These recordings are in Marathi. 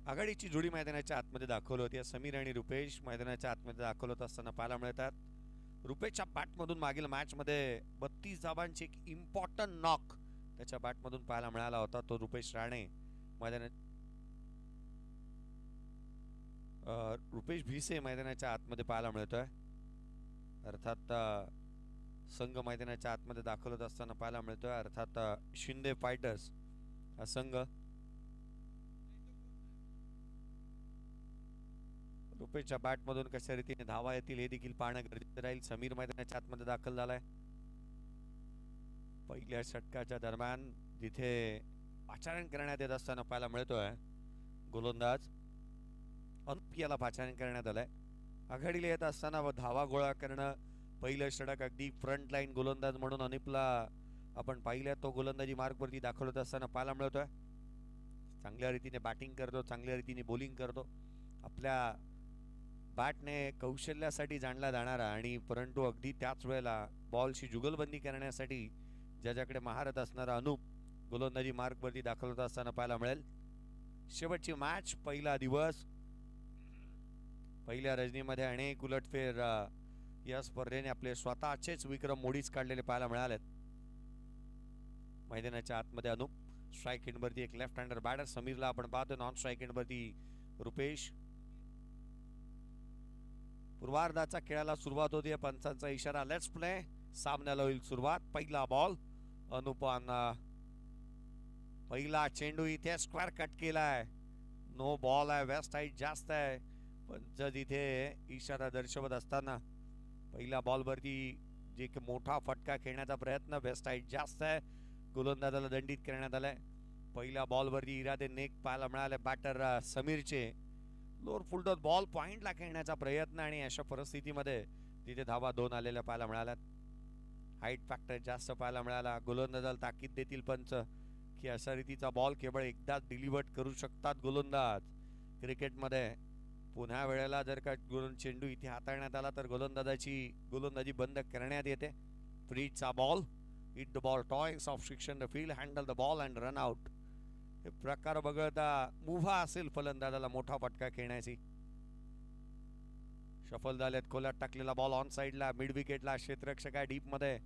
आघाडीची जोडी मैदानाच्या आतमध्ये दाखवली होती. समीर आणि रुपेश मैदानाच्या आतमध्ये दाखवत असताना पाहायला मिळतात. रुपेशच्या बॅटमधून मागील मॅचमध्ये 32 धावांची एक इम्पॉर्टंट नॉक त्याच्या बॅटमधून पाहायला मिळाला होता. तो रुपेश राणे मैदानात रुपेश भिसे मैदानाच्या आतमध्ये पाहायला मिळतोय. अर्थात संघ मैदानाच्या आतमध्ये दाखवत असताना पाहायला मिळतोय. अर्थात शिंदे फायटर्स हा संघ. रुपेशच्या बॅटमधून कशा रीतीने धावा येतील हे देखील पाहणं गरजेचं राहील. समीर मैदानाच्या आतमध्ये दाखल झालाय. पहिल्या षटकाच्या दरम्यान जिथे पाचारण करण्यात येत असताना पाहायला मिळतोय गोलंदाज अनुप याला पाचारण करण्यात आलंय. आघाडीला येत असताना व धावा गोळा करणं पहिलं षटक अगदी फ्रंट लाईन गोलंदाज म्हणून अनुपला आपण पाहिलं. तो गोलंदाजी मार्गवरती दाखवत असताना पाहायला मिळतोय. चांगल्या रीतीने बॅटिंग करतो, चांगल्या रीतीने बॉलिंग करतो. आपल्या बॅटने कौशल्यासाठी जाणला जाणारा आणि परंतु अगदी त्याच वेळेला बॉलशी जुगलबंदी करण्यासाठी ज्याच्याकडे महारत असणारा अनुप गोलंदाजी मार्गवरती दाखवत असताना पाहायला मिळेल. शेवटची मॅच, पहिला दिवस, पहिल्या रजनीमध्ये अनेक उलटफेर या स्पर्धेने आपले स्वतःचेच विक्रम मोडीच काढलेले पाहायला मिळालेत. मैदानाच्या आतमध्ये अनुप स्ट्राईक एंडवरती एक लेफ्ट हँडर बॅटर. समीरला आपण पाहतो नॉन स्ट्राईक एंडवरती रुपेश. पूर्वार्धाच्या खेळाला सुरुवात होती. पंचांचा इशारा लेट्स प्ले. सामन्याला होईल सुरुवात. पहिला बॉल अनुपांना. पहिला चेंडू इथे स्क्वेअर कट केलाय. नो बॉल आहे. वेस्ट हाईट जास्त आहे. पंच तिथे इशारा दर्शवत असताना पहिल्या बॉलवरती जे मोठा फटका खेळण्याचा प्रयत्न. वेस्ट हाईट जास्त आहे. गोलंदाजाला दंडित करण्यात आलाय. पहिल्या बॉलवरती इरादे नेक पाहायला मिळाले बॅटर समीरचे. लोअर फुलटॉस बॉल पॉइंटला खेळण्याचा प्रयत्न आणि अशा परिस्थितीमध्ये तिथे धावा 2 आलेल्या पाहायला मिळाल्यात. हाईट फॅक्टर जास्त पाहायला मिळाला. गोलंदाजाला ताकीद देतील पंच की अशा रीतीचा बॉल केवळ एकदाच डिलिव्हर करू शकतात गोलंदाज क्रिकेटमध्ये. पुन्हा वेळेला जर का चेंडू इथे हाताळण्यात आला तर गोलंदाजी बंद करण्यात येते. फ्रीजचा ball. Hit the ball twice obstructing the field. Handle the ball and run out. हे प्रकार बघता मुभा असेल फलंदाजाला मोठा फटका खेळण्याची. शफल झालेत. खोल्यात टाकलेला बॉल ऑन साइडला मिड विकेटला. क्षेत्ररक्षक आहे डीप मध्ये.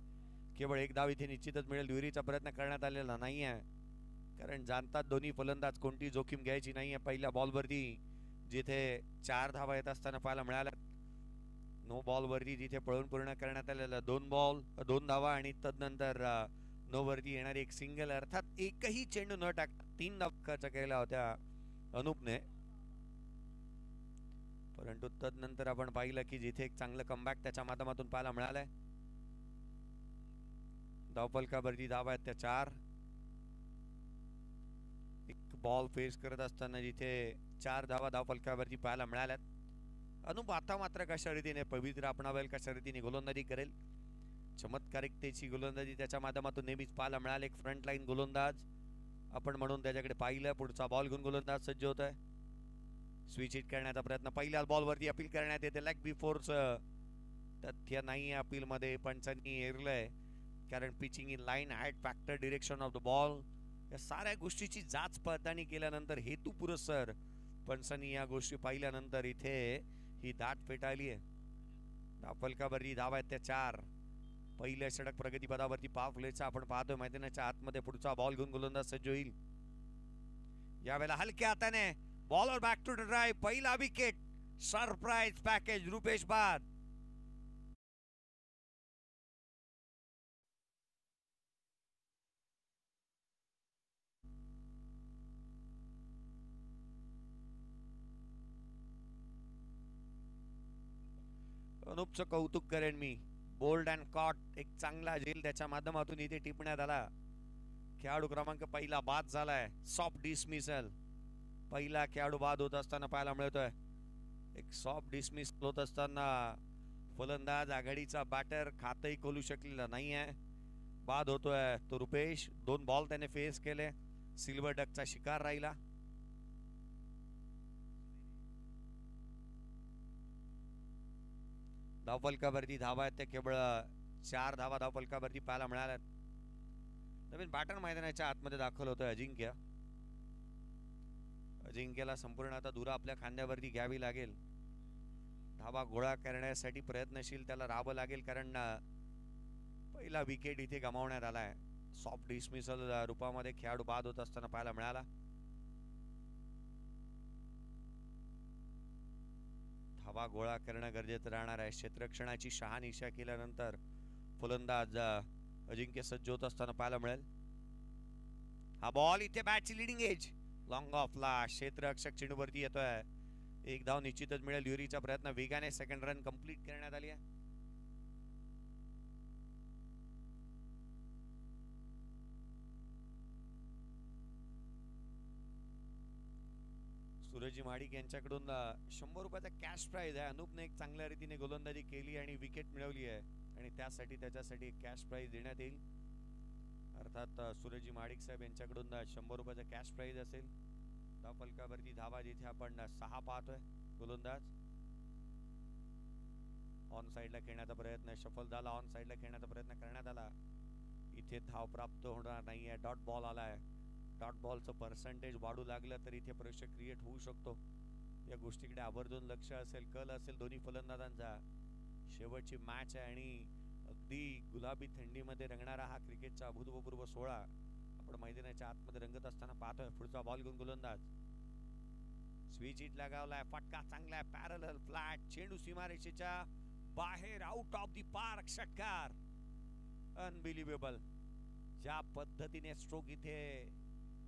केवळ एक धाव इथे निश्चितच मिळेल. दुहेरीचा प्रयत्न करण्यात आलेला नाहीये कारण जाणतात दोन्ही फलंदाज कोणती जोखीम घ्यायची नाहीये. पहिल्या बॉलवरती जिथे 4 धावा येत असताना पाहायला मिळाल्या. नो बॉलवरती जिथे पळून पूर्ण करण्यात आलेला 2 धावा आणि तदनंतर नो वरती येणारी एक सिंगल. अर्थात एकही चेंडू न टाकता 3 धावा खर्च केल्या होत्या अनुपने. परंतु तदनंतर आपण पाहिलं की जिथे एक चांगलं कमबॅक त्याच्या माध्यमातून पाहायला मिळालंय. धावफलकावरती धावा आहेत त्या 4. एक बॉल फेस करत असताना जिथे 4 धावा धावफलकावरती पाहायला मिळाल्यात. अनुप आता मात्र कशा रीतीने पवित्र अपनावेल, कशा रीतीने गोलंदाजी करेल. चमत्कारिकतेची गोलंदाजी त्याच्या माध्यमातून नेहमीच पाहायला मिळाले. एक फ्रंट लाईन गोलंदाज आपण म्हणून त्याच्याकडे पाहिलं. पुढचा बॉल घेऊन गोलंदाज सज्ज होत आहे. स्विच हिट करण्याचा प्रयत्न. पहिल्या बॉलवरती अपील करण्यात येते. लेग बिफोरचं तथ्य नाही अपील मध्ये. पंचांनी एरलंय कारण pitching in line, height factor, direction of the ball या साऱ्या गोष्टीची जाच पडताळणी केल्यानंतर हेतू पुरस्सर पंचांनी या गोष्टी पाहिल्यानंतर इथे ही दाट फेटाळली आहे. धावफलकावरती धावा आहेत त्या 4. पहिल्या षटक प्रगतीपदावरती पावलेचा आपण पाहतोय. मैदानाच्या आतमध्ये पुढचा बॉल घेऊन गोलंदाज सज्ज होईल. यावेळेला हलक्या हाताने bowler back to the drive. पहिला विकेट. सरप्राईज पॅकेज रुपेश बाद. अनुपचं कौतुक करेन मी. बोल्ड अँड कॉट एक चांगला झेल त्याच्या माध्यमातून इथे टिपण्यात आला. खेळाडू क्रमांक पहिला बाद झालाय. Soft dismissal. पहिला खेळाडू बाद होत असताना पाहायला मिळतोय. एक सॉफ्ट डिसमिस होत असताना फलंदाज आघाडीचा बॅटर खातही खोलू शकलेला नाहीये. बाद होतोय तो रुपेश. 2 बॉल त्याने फेस केले. सिल्वर डकचा शिकार राहिला. धावफलकावरती धावा आहेत त्या केवळ 4 धावा धावफलकावरती पाहायला मिळाल्यात. नवीन बॅटर मैदानाच्या आतमध्ये दाखल होतोय अजिंक्य. अजिंक्यला संपूर्ण आता दूर आपल्या खांद्यावरती घ्यावी लागेल. धावा गोळा करण्यासाठी प्रयत्नशील त्याला राहावं लागेल, कारण पहिला विकेट इथे गमावण्यात आलाय. सॉफ्ट डिसमिसल रूपामध्ये खेळाडू बाद होत असताना पाहायला मिळाला. धावा गोळा करणं गरजेचं राहणार आहे. क्षेत्ररक्षणाची शहानिशा केल्यानंतर फलंदाज अजिंक्य सज्ज होत असताना पाहायला मिळेल. हा बॉल इथे बॅटची लिडिंग एज लॉंग ऑफला क्षेत्ररक्षक चेंडूवरती येतोय. एक धाव निश्चितच मिळेल. ल्युरीचा प्रयत्न वेगाने सेकंड रन कंप्लीट करण्यात आली आहे. सूरज महाडिक यांच्याकडून 100 रुपयाचा कॅश प्राइज आहे. अनूपने एक चांगल्या रीतीने गोलंदाजी केली आणि विकेट मिळवली आहे आणि त्याच्यासाठी एक कॅश प्राइज देण्यात येईल. अर्थात सूरज महाडिक साहेब यांच्याकडून 100 रुपयाचा कॅश प्राइज असेल. धाव फलकावरती धावा जिथे आपण 6 पाहतोय. गोलंदाज ऑन साइडला खेळण्याचा प्रयत्न सफल झाला. ऑन साइडला खेळण्याचा प्रयत्न करण्यात आला. इथे धाव प्राप्त होणार नाहीये. डॉट बॉल आलाय. डॉट बॉलचं पर्सेंटेज वाढू लागलं तर इथे प्रेशर क्रिएट होऊ शकतो. या गोष्टीकडे आवर्जून लक्ष असेल, कल असेल दोन्ही फलंदाजांचा. शेवटची मॅच आहे आणि अगदी गुलाबी थंडीमध्ये रंगणारा हा क्रिकेटचा अभूतपूर्व सोहळा आपण मैदानाच्या आतमध्ये रंगत असताना पाहतोय. पुढचा बॉल घेऊन गोलंदाज स्विच हिट लगावलाय. फटका चांगला आहे. पॅरलल फ्लॅट चेंडू सीमारेषेच्या बाहेर आउट ऑफ दी पार्क. षटकार. अनबिलिव्हेबल ज्या पद्धतीने स्ट्रोक इथे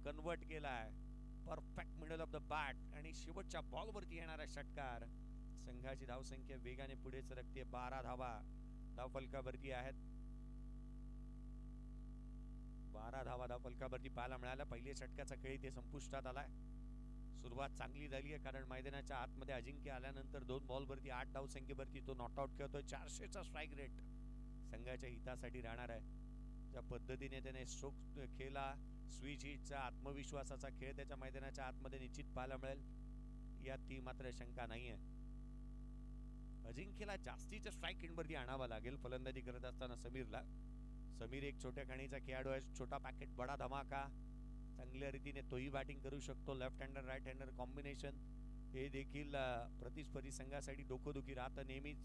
कन्वर्ट केलाय. Perfect middle of the bat आणि शेवटच्या बॉलवरती येणारा षटकार. संघाची धावसंख्या वेगाने पुढे सरकते. 12 धावा धाव फलकावरती आहेत. 12 धावा धाव फलकावरती पाहायला मिळाल्या. पहिल्या षटकाचा खेळ इथे संपुष्टात आलाय. सुरुवात चांगली झाली आहे, कारण मैदानाच्या आतमध्ये अजिंक्य आल्यानंतर 2 बॉलवरती 8 धावसंख्येवरती तो नॉट आउट खेळतोय. 400चा स्ट्राईक रेट संघाच्या हितासाठी राहणार आहे. ज्या पद्धतीने त्याने स्ट्रोक खेळला, स्विच हिटचा आत्मविश्वासाचा खेळ त्याच्या मैदानाच्या आतमध्ये निश्चित पाहायला मिळेल, यात ती मात्र शंका नाहीये. अजिंक्यला जास्तीच्या स्ट्राईक रेटवरती आणावा लागेल फलंदाजी करत असताना समीरला. समीर एक छोट्या खाणीचा खेळाडू आहे. छोटा पॅकेट बडा धमाका. चांगल्या रीतीने तोही बॅटिंग करू शकतो. Left hander right hander combination हे देखील प्रतिस्पर्धी संघासाठी डोकोदुखी राहतं नेहमीच.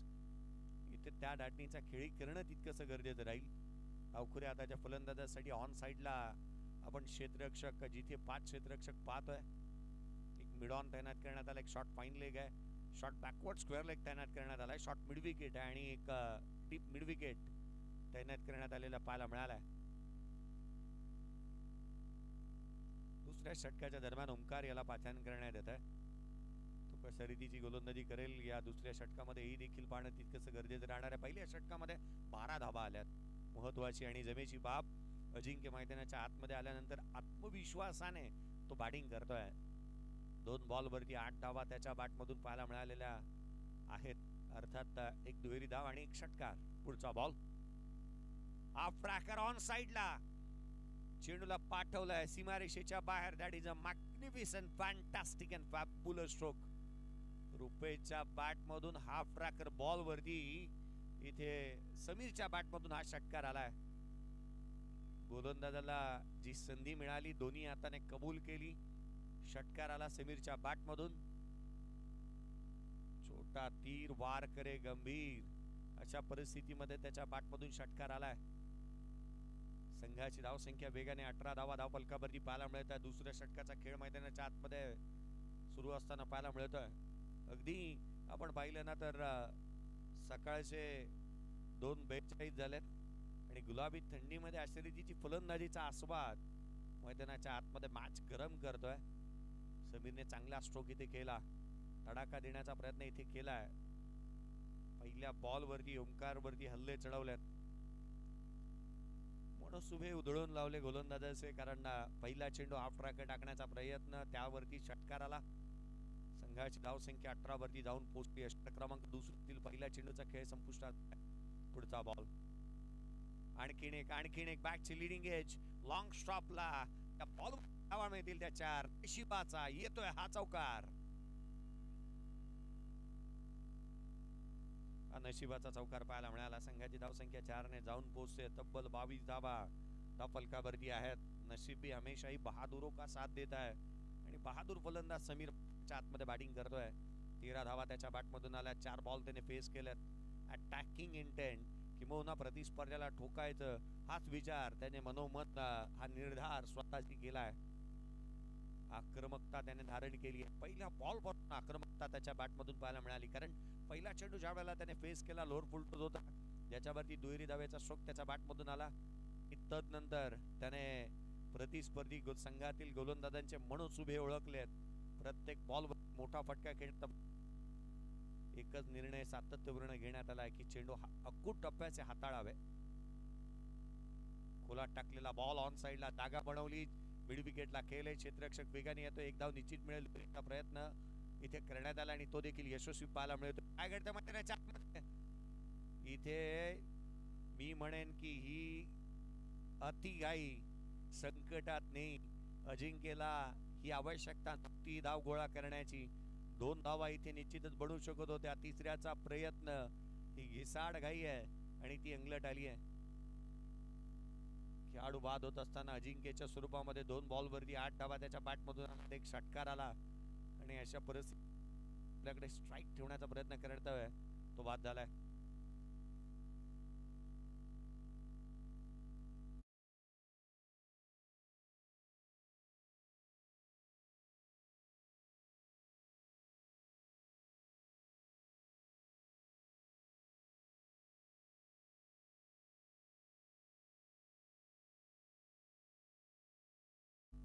इथे त्या दाटणीचा खेळी करणं तितकंसं गरजेचं राहील. अवखुरे आताच्या फलंदाजासाठी ऑन साइडला आपण क्षेत्ररक्षक जिथे 5 क्षेत्ररक्षक पाहतोय. एक मिड ऑन तैनात करण्यात आला. एक शॉर्ट फाईन लेग आहे. शॉर्ट बॅकवर्ड स्क्वेअर लेग तैनात करण्यात आलाय. शॉर्ट मिड विकेट आहे आणि एक डीप मिड विकेट तैनात करण्यात आलेला पाहायला मिळालाय. दुसऱ्या षटकाच्या दरम्यान ओंकार याला पाचारण करण्यात येत आहे. तो कशा रीतीची गोलंदाजी करेल या दुसऱ्या षटकामध्ये ही देखील पाहणं तितकंसं गरजेचं राहणार आहे. पहिल्या षटकामध्ये 12 धावा आल्यात. महत्वाची आणि जमेची बाब, अजिंक्य मैदानाच्या आतमध्ये आल्यानंतर आत्मविश्वासाने तो बॅटिंग करतोय. 2 बॉलवरती 8 धावा त्याच्या बॅटमधून पाहायला मिळालेल्या आहेत. अर्थात एक दुहेरी धाव आणि एक षटकार. पुढचा बॉल हाफ ट्रॅकर ऑन साइडला चेंडूला पाठवलाय सीमारेषेच्या बाहेर. That is a magnificent fantastic and fabulous stroke. रुपेच्या बॅटमधून हाफ ट्रॅकर बॉलवरती इथे समीरच्या बॅटमधून हा षटकार आलाय. गोलंदाजाला जी संधी मिळाली दोन्ही हाताने कबूल केली. षटकार आला समीरच्या बॅटमधून. छोटा तीर वार करे गंभीर अशा परिस्थितीमध्ये त्याच्या बॅटमधून षटकार आलाय. संघाची धावसंख्या वेगाने 18 धावा धाव फलकावरती पाहायला मिळत आहे. दुसऱ्या षटकाचा खेळ मैदानाच्या आतमध्ये सुरू असताना पाहायला मिळतोय. अगदी आपण पाहिलं ना तर सकाळचे 2:42 झालेत आणि गुलाबी थंडीमध्ये अशा रीतीची फलंदाजीचा आस्वाद मैदानाच्या आतमध्ये मॅच गरम करतोय. समीरने चांगला स्ट्रोक इथे केला. तडाखा देण्याचा प्रयत्न इथे केलाय. पहिल्या बॉलवरती ओंकारवरती हल्ले चढवलेत. मनसुबे उधळून लावले गोलंदाजाचे, कारण पहिला चेंडू हाफ ट्रॅकर टाकण्याचा प्रयत्न, त्यावरती षटकाराला. संघाची धावसंख्या 18 वरती जाऊन पोहोचली. षटक क्रमांक 2 पहिल्या चेंडूचा खेळ संपुष्टात. पुढचा बॉल आणखीन एक बॅकची लिडिंग एज लॉंग स्टॉपला. त्या बॉल धावा मिळतील त्या 4. नशिबाचा येतोय हा चौकार. नशिबाचा चौकार पाहायला मिळाला. संघाची धावसंख्या 4 ने जाऊन पोहोचते. तब्बल 22 धावा धाव फलकावरती आहेत. नशीब भी हमेशा ही बहादुरों का साथ देता है आणि बहादूर फलंदाज समीर आतमध्ये बॅटिंग करतोय. 13 धावा त्याच्या बॅटमधून आल्या. 4 बॉल त्याने फेस केल्यात. अटॅकिंग इंटेंट किंवा प्रतिस्पर्ध्याला ठोकायचं हाच विचार त्याने मनोमत हा निर्धार स्वतःची केलाय. आक्रमकता त्याने धारण केली आहे. पहिल्या बॉल पासून आक्रमकता त्याच्या बॅटमधून पाहायला मिळाली. कारण पहिला चेंडू ज्या वेळेला त्याने फेस केला लोअर फुलटूथ होता, ज्याच्यावरती दुहेरी धावेचा स्ट्रोक त्याच्या बॅटमधून आला. तदनंतर त्याने प्रतिस्पर्धी संघातील गोलंदाजांचे मनोसुभे ओळखलेत. प्रत्येक बॉलवर मोठा फटका खेळत एकच निर्णय सातत्यपूर्ण घेण्यात आला की चेंडू अकूट टप्प्याचे हाताळावे. खोलात टाकलेला बॉल ऑन साइडला जागा बनवली. मिड विकेटला खेळले. क्षेत्ररक्षक वेगाने येतो. एक धाव निश्चित मिळेल प्रयत्न इथे करण्यात आला आणि तो देखील यशस्वी पाहायला मिळतो. काय घडतं मैदानाच्या आतमध्ये इथे मी म्हणेन की ही अतिघाई संकटात नाही. अजिंक्यला ही आवश्यकता नव्हती धाव गोळा करण्याची. 2 धावा इथे निश्चितच बनवू शकत होत्या. तिसऱ्याचा प्रयत्न ही घिसाड घाई आहे आणि ती अंगलट आली आहे. खेळाडू बाद होत असताना अजिंक्यच्या स्वरूपामध्ये 2 बॉलवरती 8 धावा त्याच्या बॅटमधून एक षटकार आला आणि अशा परिस्थितीत आपल्याकडे स्ट्राईक ठेवण्याचा प्रयत्न करतोय तो बाद झालाय.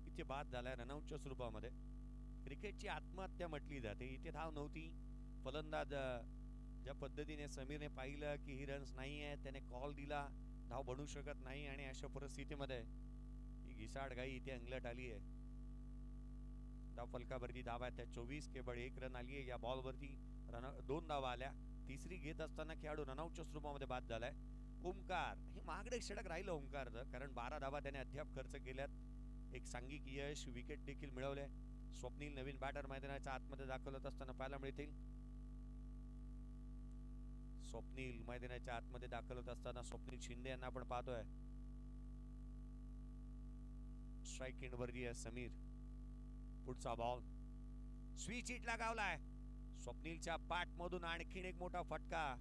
इथे बाद झालाय रनआउटच्या स्वरूपामध्ये. क्रिकेटची आत्महत्या म्हटली जाते. इथे धाव नव्हती. फलंदाज ज्या पद्धतीने समीरने पाहिलं की ही रन्स नाही आहे, त्याने कॉल दिला, धाव बनवू शकत नाही आणि अशा परिस्थितीमध्ये ही घिसाड घाई इथे अंगलट आली आहे. धाव फलकावरती धाव आहे त्या 24. केवळ 1 रन आली आहे या बॉलवरती. 2 धावा आल्या. तिसरी घेत असताना खेळाडू रनआउटच्या स्वरूपामध्ये बाद झालाय. ओमकार हे महागडे षटक राहिलं ओमकारचं, कारण 12 धावा त्याने अद्याप खर्च केल्यात. एक सांघिक यश, विकेट देखील मिळवले. स्वप्नील नवीन बॅटर मैदानाच्या आतमध्ये दाखल होत असताना पाहायला मिळतील. स्वप्नील मैदानाच्या आतमध्ये दाखल होत असताना स्वप्नील शिंदे यांना आपण पाहतोय. स्ट्राईक एंड वरती आहे समीर. पुढचा बॉल स्विच हिटला गावलाय. स्वप्नीलच्या बॅट मधून आणखीन एक मोठा फटका.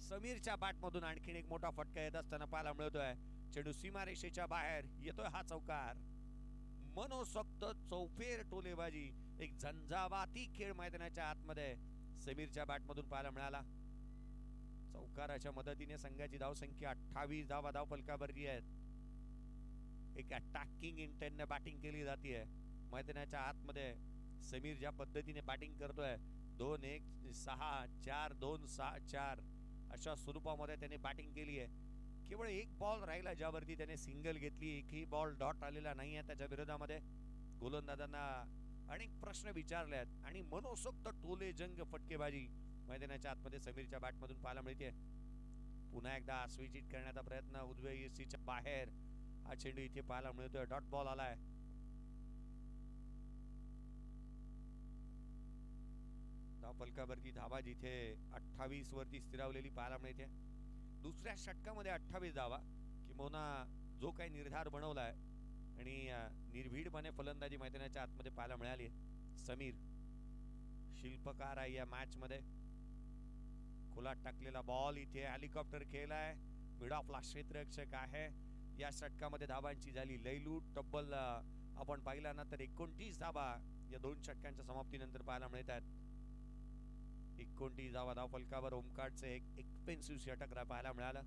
समीरच्या बॅट मधून आणखीन एक मोठा फटका येत असताना पाहायला मिळतोय. चेंडू सीमारेषेच्या बाहेर येतोय. हा चौकार. मनोसक्त चौफेर टोलेबाजी, एक झंझावाती खेळ मैदानाच्या आतमध्ये समीरच्या बॅटमधून पाहायला मिळाला. चौकाराच्या मदतीने संघाची धावसंख्या 28 धावा धाव फलकावरती आहेत. एक अटॅकिंग इंटेंटने बॅटिंग केली जाते मैदानाच्या आतमध्ये. समीर ज्या पद्धतीने बॅटिंग करतोय 2-1-6-4-2-6-4 अशा स्वरूपामध्ये त्याने बॅटिंग केली आहे. केवळ 1 बॉल राहिला ज्यावरती त्याने सिंगल घेतली. एकही बॉल डॉट आलेला नाही आहे त्याच्या विरोधामध्ये. गोलंदाजांना अनेक प्रश्न विचारले आहेत आणि मनोसक्त टोले जंग फटकेबाजी मैदानाच्या आतमध्ये समीरच्या बॅटमधून पाहायला मिळते. पुन्हा एकदा स्विच हिट करण्याचा प्रयत्न उजव्या यष्टीच्या बाहेर. हा चेंडू इथे पाहायला मिळतोय. डॉट बॉल आलाय. धाव फलकावरती धावा जिथे 28 वरती स्थिरावलेली पाहायला मिळते. दुसऱ्या षटकामध्ये 28 धावा किंवा जो काही निर्धार बनवलाय आणि निर्भीडपणे फलंदाजी मैदानाच्या आतमध्ये पाहायला मिळाली. समीर शिल्पकार आहे या मॅच मध्ये. खोलात टाकलेला बॉल इथे हेलिकॉप्टर खेळलाय. मिड ऑफला क्षेत्ररक्षक आहे. या षटकामध्ये धावांची झाली लयलूट. तब्बल आपण पाहिला ना तर 29 धावा या 2 षटकांच्या समाप्तीनंतर पाहायला मिळतात. 29 धावा धाव फलकावर. ओमकारचे एक एक्सपेन्सिव्ह षटक पाहायला मिळालं.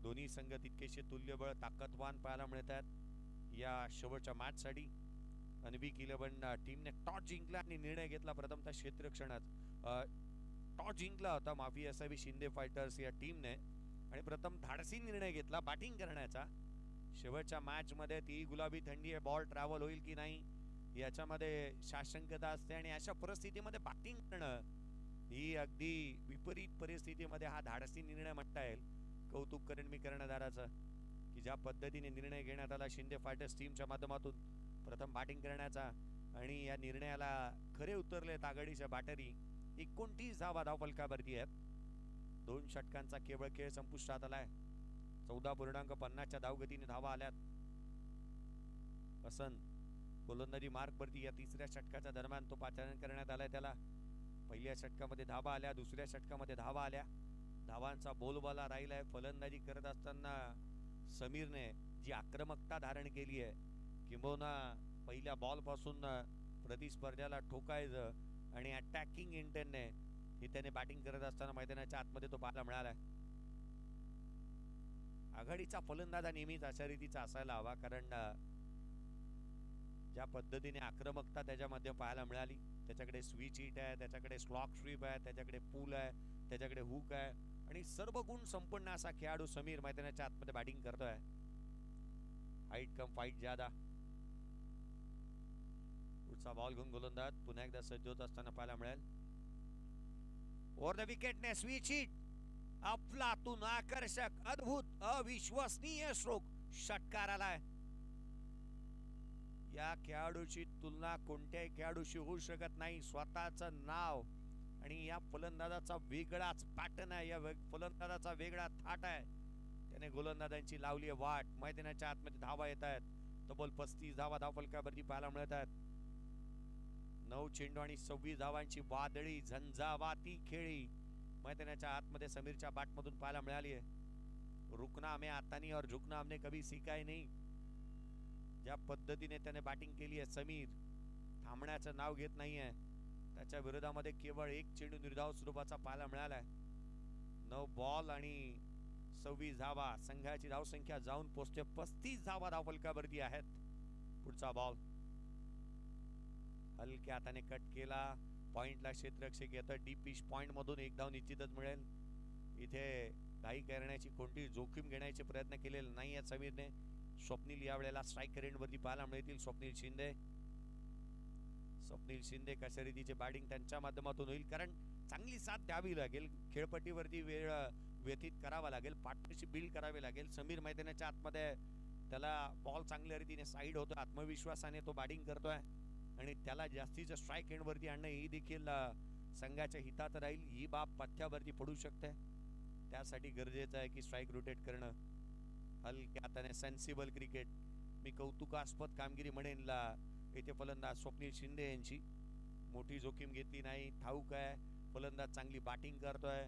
दोन्ही संघ तितकेसे तुल्यबळ ताकदवान पाहायला मिळतात या शेवटच्या मॅच साठी. अनविक 11 टीमने टॉस जिंकला आणि निर्णय घेतला. प्रथमतः क्षेत्ररक्षणात टॉस जिंकला होता माफी असावी शिंदे फायटर्स या टीमने आणि प्रथम धाडसी निर्णय घेतला बॅटिंग करण्याचा. शेवटच्या मॅच मध्ये ती गुलाबी थंडी आहे. बॉल ट्रॅव्हल होईल की नाही याच्यामध्ये साशंकता असते आणि अशा परिस्थितीमध्ये बॅटिंग करणं ही अगदी विपरीत परिस्थितीमध्ये हा धाडसी निर्णय म्हणता येईल. कौतुक करेन मी कर्णधाराचं की ज्या पद्धतीने निर्णय घेण्यात आला शिंदे फायटर्स टीमच्या माध्यमातून प्रथम बॅटिंग करण्याचा आणि या निर्णयाला खरे उतरलेत आघाडीच्या बॅटरी. 29 धावा धाव फलकावरती आहेत. 2 षटकांचा केवळ खेळ संपुष्टात आलाय. 14.50 च्या धावगतीने धावा आल्यात. हसन गोलंदाजी मार्क वरती या तिसऱ्या षटकाच्या दरम्यान तो पाचारण करण्यात आलाय त्याला. पहिल्या षटकामध्ये धावा आल्या, दुसऱ्या षटकामध्ये धावा आल्या, धावांचा बोलबाला राहिलाय. फलंदाजी करत असताना समीरने जी आक्रमकता धारण केली आहे, किंबहुना पहिल्या बॉल पासून प्रतिस्पर्ध्याला ठोकायचं आणि अटॅकिंग इंटेंटने हे त्याने बॅटिंग करत असताना मैदानाच्या आतमध्ये तो पाहायला मिळालाय. आघाडीचा फलंदाज नेहमीच अशा रीतीचा असायला हवा, कारण ज्या पद्धतीने आक्रमकता त्याच्यामध्ये पाहायला मिळाली, त्याच्याकडे स्विच हिट आहे, त्याच्याकडे स्लॉक स्वीप आहे, त्याच्याकडे पूल आहे, त्याच्याकडे हुक आहे आणि सर्व गुण संपन्न असा खेळाडू समीर मैदानाच्या आतमध्ये बॅटिंग करतोय. हाईट कम फाईट ज्यादा. पुढचा बॉल घेऊन गोलंदाज पुन्हा एकदा सज्ज होत असताना पाहायला मिळेल. ओव्हर द विकेटने स्विच हिट, अफलातून आकर्षक, अद्भुत, अविश्वसनीय स्ट्रोक, षटकार आलाय. या खेळाडूची तुलना कोणत्याही खेळाडूशी होऊ शकत नाही. स्वतःचं नाव आणि या फलंदाजाचा वेगळाच पॅटर्न आहे, या फलंदाजाचा वेगळा थाट आहे. त्याने गोलंदाजांची लावली आहे वाट. मैदानाच्या आतमध्ये धावा येत आहेत, तब्बल 35 धावा धावफलकावरती पाहायला मिळत आहेत. 9 चेंडू आणि 26 धावांची वादळी झंझावाती खेळी मैदानाच्या आतमध्ये समीरच्या बॅटमधून पाहायला मिळाली आहे. रुकना हमें आता नहीं और झुकना हमने कभी सीखा ही नहीं. ज्या पद्धतीने त्याने बॅटिंग केली आहे समीर, थांबण्याचं नाव घेत नाहीये. त्याच्या विरोधामध्ये केवळ 1 चेंडू निर्धाव स्वरूपाचा पाहायला मिळालाय. 9 बॉल आणि 26 धावा, संघाची धावसंख्या जाऊन पोहोचते 35 धावा धावफलकावरती आहेत. पुढचा बॉल हलक्या हाताने कट केला, पॉइंटला क्षेत्ररक्षक येतं. डीप पिच पॉइंट मधून एक धाव निश्चितच मिळेल. इथे घाई करण्याची कोणती जोखीम घेण्याचे प्रयत्न केलेले नाही आहेत समीरने. स्वप्नील यावेळेला स्ट्राईक रेंज वरती पाहायला मिळतील. स्वप्नील शिंदे कशा रीतीचे बॅटिंग त्यांच्या माध्यमातून होईल, कारण चांगली साथ द्यावी लागेल, खेळपट्टीवरती वेळ व्यतीत करावा लागेल, पार्टनरशिप बिल्ड करावी लागेल. समीर मैदानाच्या आतमध्ये त्याला बॉल चांगल्या रीतीने साईड होतो, आत्मविश्वासाने तो बॅटिंग करतोय आणि त्याला जास्तीचं स्ट्राईक रेंज वरती आणणं ही देखील संघाच्या हितात राहील. ही बाब पथ्यावरती पडू शकते, त्यासाठी गरजेचं आहे की स्ट्राईक रोटेट करणं. हलक्या हाताने सेन्सिबल क्रिकेट, मी कौतुकास्पद कामगिरी म्हणेन इथे फलंदाज स्वप्नील शिंदे यांची. मोठी जोखीम घेतली नाही, ठाऊक आहे फलंदाज चांगली बॅटिंग करतोय.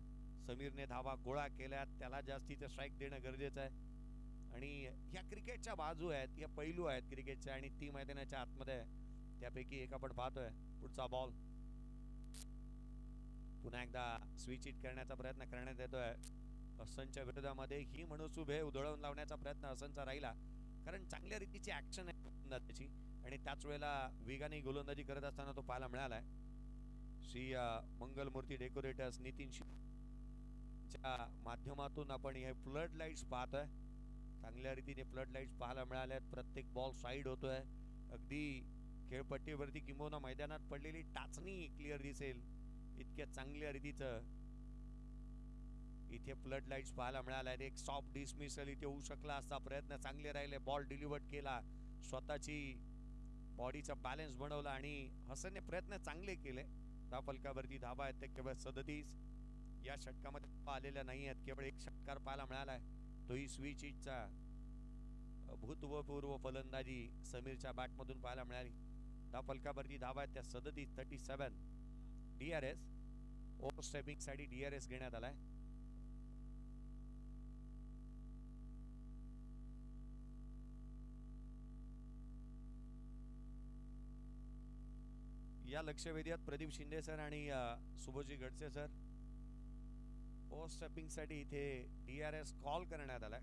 समीरने धावा गोळा केल्यात, त्याला जास्तीचं स्ट्राईक देणं गरजेचं आहे. आणि ह्या क्रिकेटच्या बाजू आहेत, या पैलू आहेत क्रिकेटच्या, आणि ती मैदानाच्या आतमध्ये त्यापैकी एक आपण पाहतोय. पुढचा बॉल पुन्हा एकदा स्विच हिट करण्याचा प्रयत्न करण्यात येतोय. हसनच्या विरोधामध्ये ही मनसुबे उधळवून लावण्याचा प्रयत्न हसनचा राहिला, कारण चांगल्या रीतीची ऍक्शन आहे त्याची आणि त्याच वेळेला वेगाने गोलंदाजी करत असताना तो पाहायला मिळालाय. श्री मंगलमूर्ती डेकोरेटर्स नितीन च्या माध्यमातून आपण हे फ्लड लाईट्स पाहतोय. चांगल्या रीतीने फ्लड लाईट्स पाहायला मिळाल्यात. प्रत्येक बॉल साईड होतोय. अगदी खेळपट्टीवरती किंबहुना मैदानात पडलेली टाचणी क्लिअर दिसेल इतक्या चांगल्या रीतीचं इथे फ्लड लाईट्स पाहायला मिळाल्या. एक सॉफ्ट डिसमिसल इथे होऊ शकला असता, प्रयत्न चांगले राहिले, बॉल डिलिव्हर्ड केला, स्वतःची बॉडीचा बॅलन्स बनवला आणि हसनने प्रयत्न चांगले केले. धावफलकावरती धावा आहेत ते केवळ 37. या षटकामध्ये आलेल्या नाही आहेत, केवळ एक षटकार पाहायला मिळालाय, तोही स्विच हिटचा. भूतपूर्व फलंदाजी समीरच्या बॅटमधून पाहायला मिळाली. धावफलकावरती धावा आहेत त्या 37. DRS ओव्हर स्टेपिंग साठी DRS घेण्यात आलाय. या लक्षवेधीत प्रदीप शिंदे सर आणि सुभोजी गडसे सर. ओव्हर स्टेपिंग साठी इथे DRS कॉल करण्यात आलाय.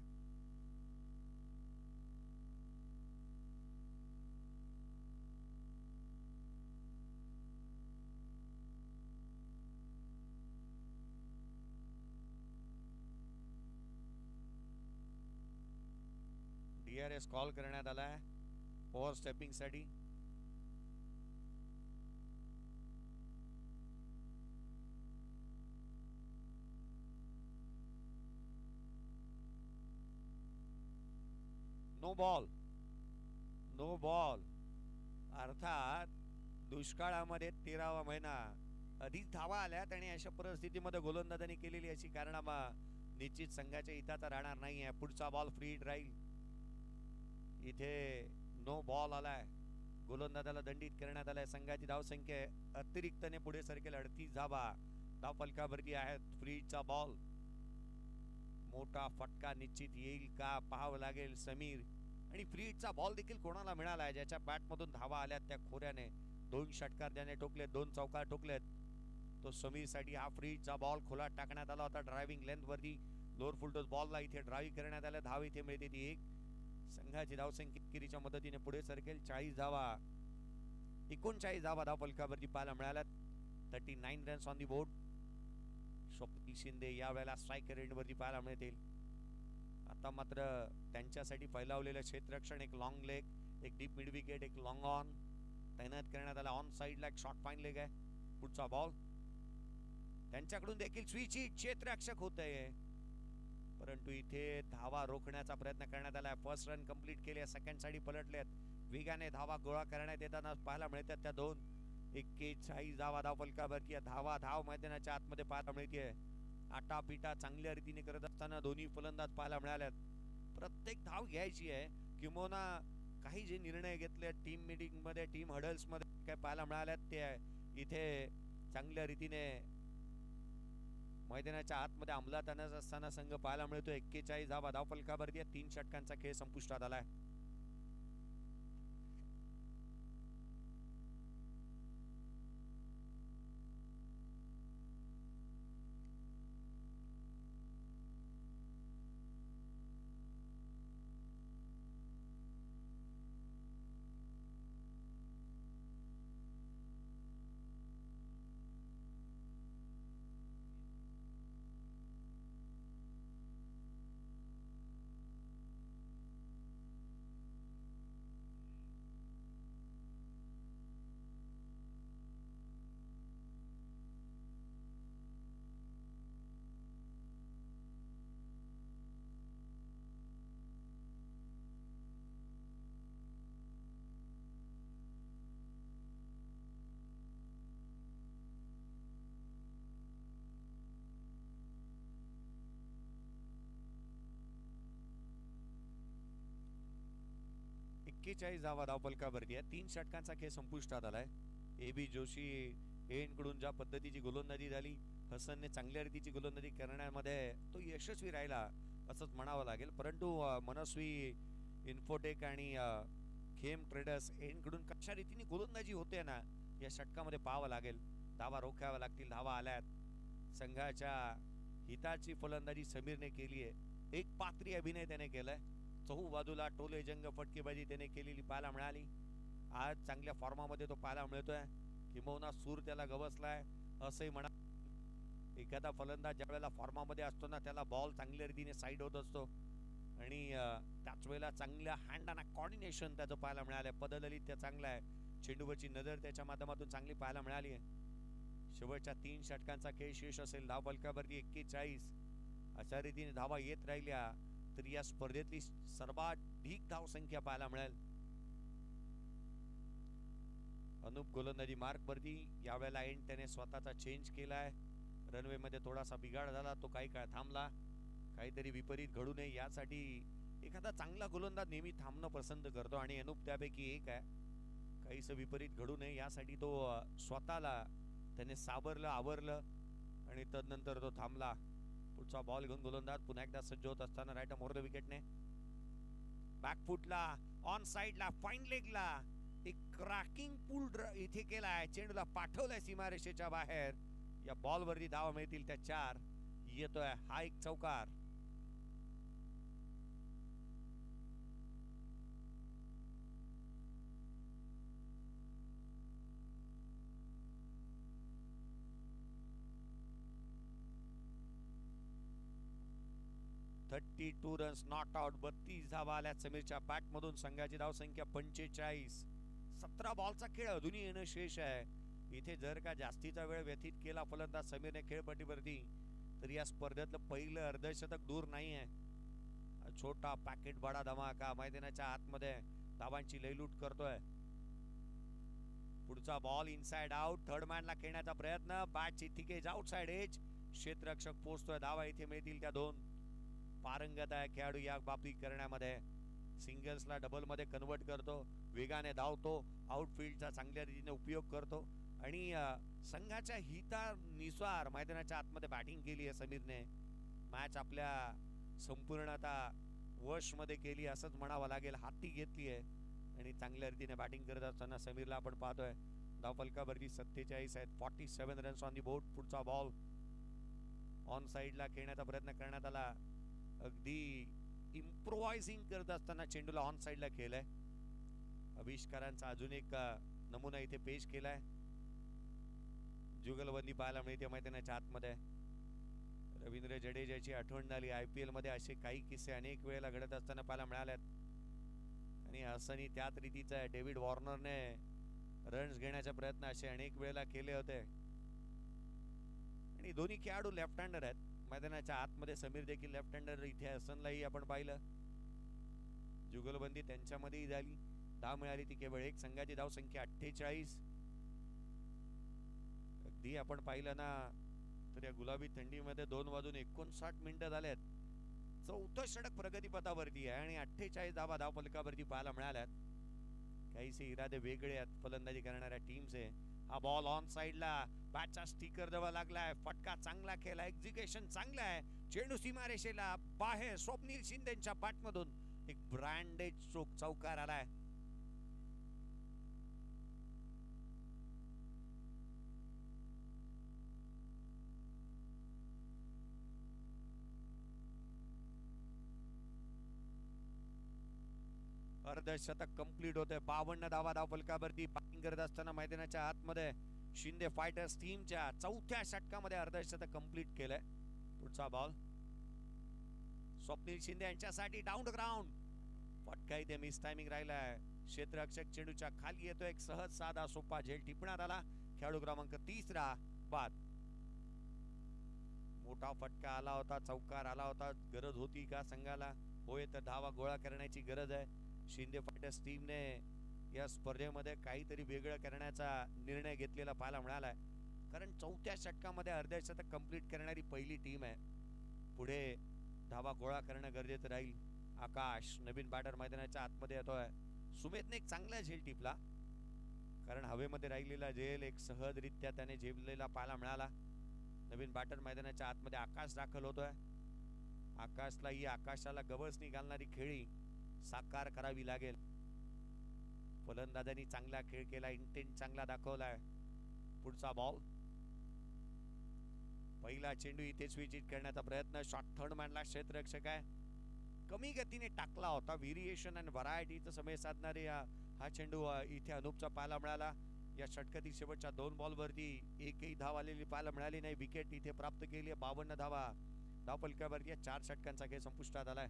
DRS कॉल करण्यात आलाय ओव्हर स्टेपिंग साठी. नो बॉल अर्थात दुष्काळामध्ये 13वा महिना, अधिक धावा आल्यात आणि अशा परिस्थितीमध्ये गोलंदाजांनी केलेली अशी कारनामा निश्चित संघाच्या हिताचा राहणार नाही आहे. पुढचा बॉल फ्री हिट राहील. इथे नो बॉल आलाय. गोलंदाजाला दंडित करण्यात आलाय. संघाची धावसंख्या अतिरिक्तने पुढे सरकेल 38 धावा. धाव फलकावरती आहेत. फ्रीजचा बॉल, मोठा फटका निश्चित येईल का पाहावं लागेल. समीर आणि फ्रीजचा बॉल देखील कोणाला मिळालाय ज्याच्या बॅट मधून धावा आल्यात त्या खोऱ्याने. 2 षटकार त्याने ठोकलेत, 2 चौकार ठोकलेत. तो समीर साठी हा फ्रीजचा बॉल खोला टाकण्यात आला होता. ड्रायव्हिंग लेंथ वरती लोअर फुलटॉस बॉलला इथे ड्राईव्ह करण्यात आलं. धाव इथे मिळते ती 1. संघाची धावसंख्या किरीच्या मदतीने पुढे सरकेल. 40 धावा, 39 धावा धाव फलकावरती पाहायला मिळाल्यात. 39 runs on the board. Swapnil Shinde यावेळेला स्ट्रायकर एंड वरती पाहायला मिळतील. आता मात्र त्यांच्यासाठी फैलावलेलं क्षेत्ररक्षण, एक लॉंग लेग, एक डीप मिड विकेट, एक लॉंग ऑन तैनात करण्यात आला. ऑन साइडला एक शॉर्ट फाईन लेग आहे. पुढचा बॉल त्यांच्याकडून देखील स्विच हिट, क्षेत्ररक्षक होतंय, परंतु इथे धावा रोखण्याचा प्रयत्न करण्यात आला. फर्स्ट रन कंप्लीट केले, सेकंड साठी पलटलेत. वेगाने धावा गोळा करण्यात येताना पाहायला मिळतात त्या 2. 41 धावा धाव फलकावरती. धाव मैदानाच्या आतमध्ये पाहायला मिळते. आटापिटा चांगल्या रीतीने करत असताना दोन्ही फलंदाज पाहायला मिळाल्यात. प्रत्येक धाव घ्यायची आहे, किंबहुना काही जे निर्णय घेतले टीम मीटिंग मध्ये, टीम हडल्स मध्ये काय पाहायला मिळाल्यात ते इथे चांगल्या रीतीने मैदानाच्या आतमध्ये अंमलात आणत असताना संघ पाहायला मिळतो. 41 धावा धाव फलकावरती. 3 षटकांचा खेळ संपुष्टात आलाय. धावा धाव फलकावरती आहे. 3 षटकांचा खेळ संपुष्टात आलाय. AB जोशी कडून ज्या पद्धतीची गोलंदाजी झाली, हसनने चांगल्या रीतीची गोलंदाजी करण्यामध्ये तो यशस्वी राहिला असंच म्हणावं लागेल. परंतु मनस्वी इन्फोटेक आणि खेम ट्रेडर्स कडून कशा रीतीने गोलंदाजी होते ना, या षटकामध्ये पाहावं लागेल. धावा रोखाव्या लागतील. धावा आल्यात. संघाच्या हिताची फलंदाजी समीरने केली आहे. एक पात्री अभिनय त्याने केलाय. चहू बाजूला टोले जंग फटकेबाजी त्याने केलेली पाहायला मिळाली. आज चांगल्या फॉर्मामध्ये तो पाहायला मिळतोय. किंबहुना सूर त्याला गवसलाय असंही म्हणा. एखादा फलंदाज ज्या वेळेला फॉर्मामध्ये असतो ना, त्याला बॉल चांगल्या रीतीने साईड होत असतो आणि त्याच वेळेला चांगल्या हँड आणि कॉर्डिनेशन त्याचं पाहायला मिळालंय. पदललित त्या चांगला आहे. चेंडूवरची नजर त्याच्या माध्यमातून चांगली पाहायला मिळाली आहे. शेवटच्या 3 षटकांचा खेळ शेष असेल. धाव फलकावरती 41. अशा रीतीने धावा येत राहिल्या तर या स्पर्धेतली सर्वाधिक धाव संख्या पाहायला मिळेल. अनुप गोलंदाजी मार्क वरती. यावेळेला एंड त्याने स्वतःचा चेंज केलाय. रनवे मध्ये थोडासा बिघाड झाला, तो काही काळ थांबला. काहीतरी विपरीत घडू नये यासाठी एखादा चांगला गोलंदाज नेहमी थांबणं पसंत करतो आणि अनुप त्यापैकी एक आहे. काहीच विपरीत घडू नये यासाठी तो स्वतःला त्याने सावरलं, आवरलं आणि तदनंतर तो थांबला. पुढचा बॉल घेऊन गोलंदाज पुन्हा एकदा सज्ज होत असताना राईट मोर द विकेटने बॅकफुटला, ऑन साइडला, फाईन लेगला एक क्रॅकिंग पुल इथे केलाय. चेंडूला पाठवलाय सीमारेषेच्या बाहेर. या बॉल वरती धावा मिळतील त्या 4. येतोय हा एक चौकार. Two runs not out. 32 धावा आल्या समीरच्या बॅट मधून. संघाची धाव संख्या 45. 17 बॉलचा खेळ अजूनही येणं शेष आहे. इथे जर का जास्तीचा वेळ व्यतीत केला फलंदाज समीरने खेळपट्टीवरती तर या स्पर्धेतलं पहिलं अर्धशतक दूर नाही आहे. छोटा पॅकेट बडा धमाका मैदानाच्या आतमध्ये धावांची लयलूट करतोय. पुढचा बॉल इनसाइड आउट. थर्ड मॅनला खेळण्याचा प्रयत्न. बॅटची ठिकेज आउटसाइड एज. क्षेत्ररक्षक पोहोचतोय. धावा इथे मिळतील त्या 2. पारंगत आहे खेळाडू या बाबतीत करण्यामध्ये. सिंगल्सला डबल मध्ये कन्वर्ट करतो, वेगाने धावतो, आउटफील्डचा चांगल्या रीतीने उपयोग करतो आणि संघाच्या हितानुसार मैदानाच्या आतमध्ये बॅटिंग केली आहे समीरने. मॅच आपल्या संपूर्ण आता वश मध्ये केली असंच म्हणावं लागेल, हाती घेतली आहे आणि चांगल्या रीतीने बॅटिंग करत असताना समीरला आपण पाहतोय. धावफलकावरती 47 आहेत, 47 रन्स ऑन दी बोर्ड. पुढचा बॉल ऑन साइडला खेळण्याचा प्रयत्न करण्यात आला, अगदी इम्प्रोवायझिंग करत असताना चेंडूला ऑन साइडला केलंय. आविष्कारांचा अजून एक नमुना इथे पेश केलाय. जुगलबंदी पाहायला मिळते मैदानाच्या आतमध्ये. रवींद्र जडेजाची आठवण झाली. IPL मध्ये असे काही किस्से अनेक वेळेला घडत असताना पाहायला मिळाल्यात आणि असंही त्याच रीतीचा आहे. डेव्हिड वॉर्नरने रन्स घेण्याचा प्रयत्न असे अनेक वेळेला केले होते आणि दोन्ही खेळाडू लेफ्ट हँडर आहेत. मैदानाच्या आतमध्ये समीर देखील लेफ्ट हँडर. इथे हसनलाही आपण पाहिलं. जुगलबंदी त्यांच्यामध्येही झाली. धाव मिळाली ती केवळ एक. संघाची धाव संख्या 48. अगदी आपण पाहिलं ना तर या गुलाबी थंडीमध्ये 2 वाजून 59 मिनिटं झाल्यात. चौथं षटक प्रगतीपथावरती आहे आणि 48 धावा धावफलकावरती पाहायला मिळाल्यात. काहीसे इरादे वेगळे आहेत फलंदाजी करणाऱ्या टीमचे. हा बॉल ऑन साइडला बॅटचा स्टिकर जवळ लागलाय. फटका चांगला केला, एक्झिक्युशन चांगला आहे. चेंडू सीमारेषेला बाहेर. स्वप्नील शिंदेच्या बॅटमधून एक ब्रँडेड चौकार आलाय. अर्धशतक कंप्लीट होते. 52 धावा धावफलकावरती बॅटिंग करत असताना मैदानाच्या आतमध्ये शिंदे फायटर्स टीमच्या चौथ्या षटकामध्ये अर्धशतक कंप्लीट केलंय. पुढचा बॉल स्वप्नील शिंदे यांच्यासाठी डाऊन द ग्राउंड. फटका इथे मिस टायमिंग राहिलाय. क्षेत्ररक्षक चेंडूच्या खाली येतो. एक सहज साधा सोपा झेल टिपण्यात आला. खेळाडू क्रमांक 30 बाद. मोठा फटका आला होता, चौकार आला होता. गरज होती का संघाला? होय, तर धावा गोळा करण्याची गरज आहे. शिंदे फायटर्स टीमने या स्पर्धेमध्ये काहीतरी वेगळं करण्याचा निर्णय घेतलेला पाहायला मिळालाय, कारण चौथ्या षटकामध्ये अर्धशतक कंप्लीट करणारी पहिली टीम आहे. पुढे धावा गोळा करणं गरजेचं राहील. आकाश नवीन बॅटर मैदानाच्या आतमध्ये येतोय. सुमेधने एक चांगला झेल टिपला, कारण हवेमध्ये राहिलेला झेल एक सहजरित्या त्याने झेललेला पाहायला मिळाला. नवीन बॅटर मैदानाच्या आतमध्ये आकाश दाखल होतोय. आकाशाला गवसणी घालणारी खेळी साकार करावी लागेल. फलंदाजांनी चांगला खेळ केला, इंटेंट चांगला दाखवलाय. पुढचा बॉल. पहिला चेंडू इथे स्विच करण्याचा प्रयत्न. शॉट थर्ड मॅनला क्षेत्ररक्षक आहे. कमी गतीने टाकला होता. व्हेरिएशन आणि व्हरायटीचा समय साधणारे हा चेंडू इथे अनूपचा पाहायला मिळाला. या षटकातील शेवटच्या 2 बॉलवरती एकही धाव आलेली पाहायला मिळाली नाही. विकेट इथे प्राप्त केली आहे. 52 धावा धावफलकावरती 4 षटकांचा खेळ संपुष्टात आलाय.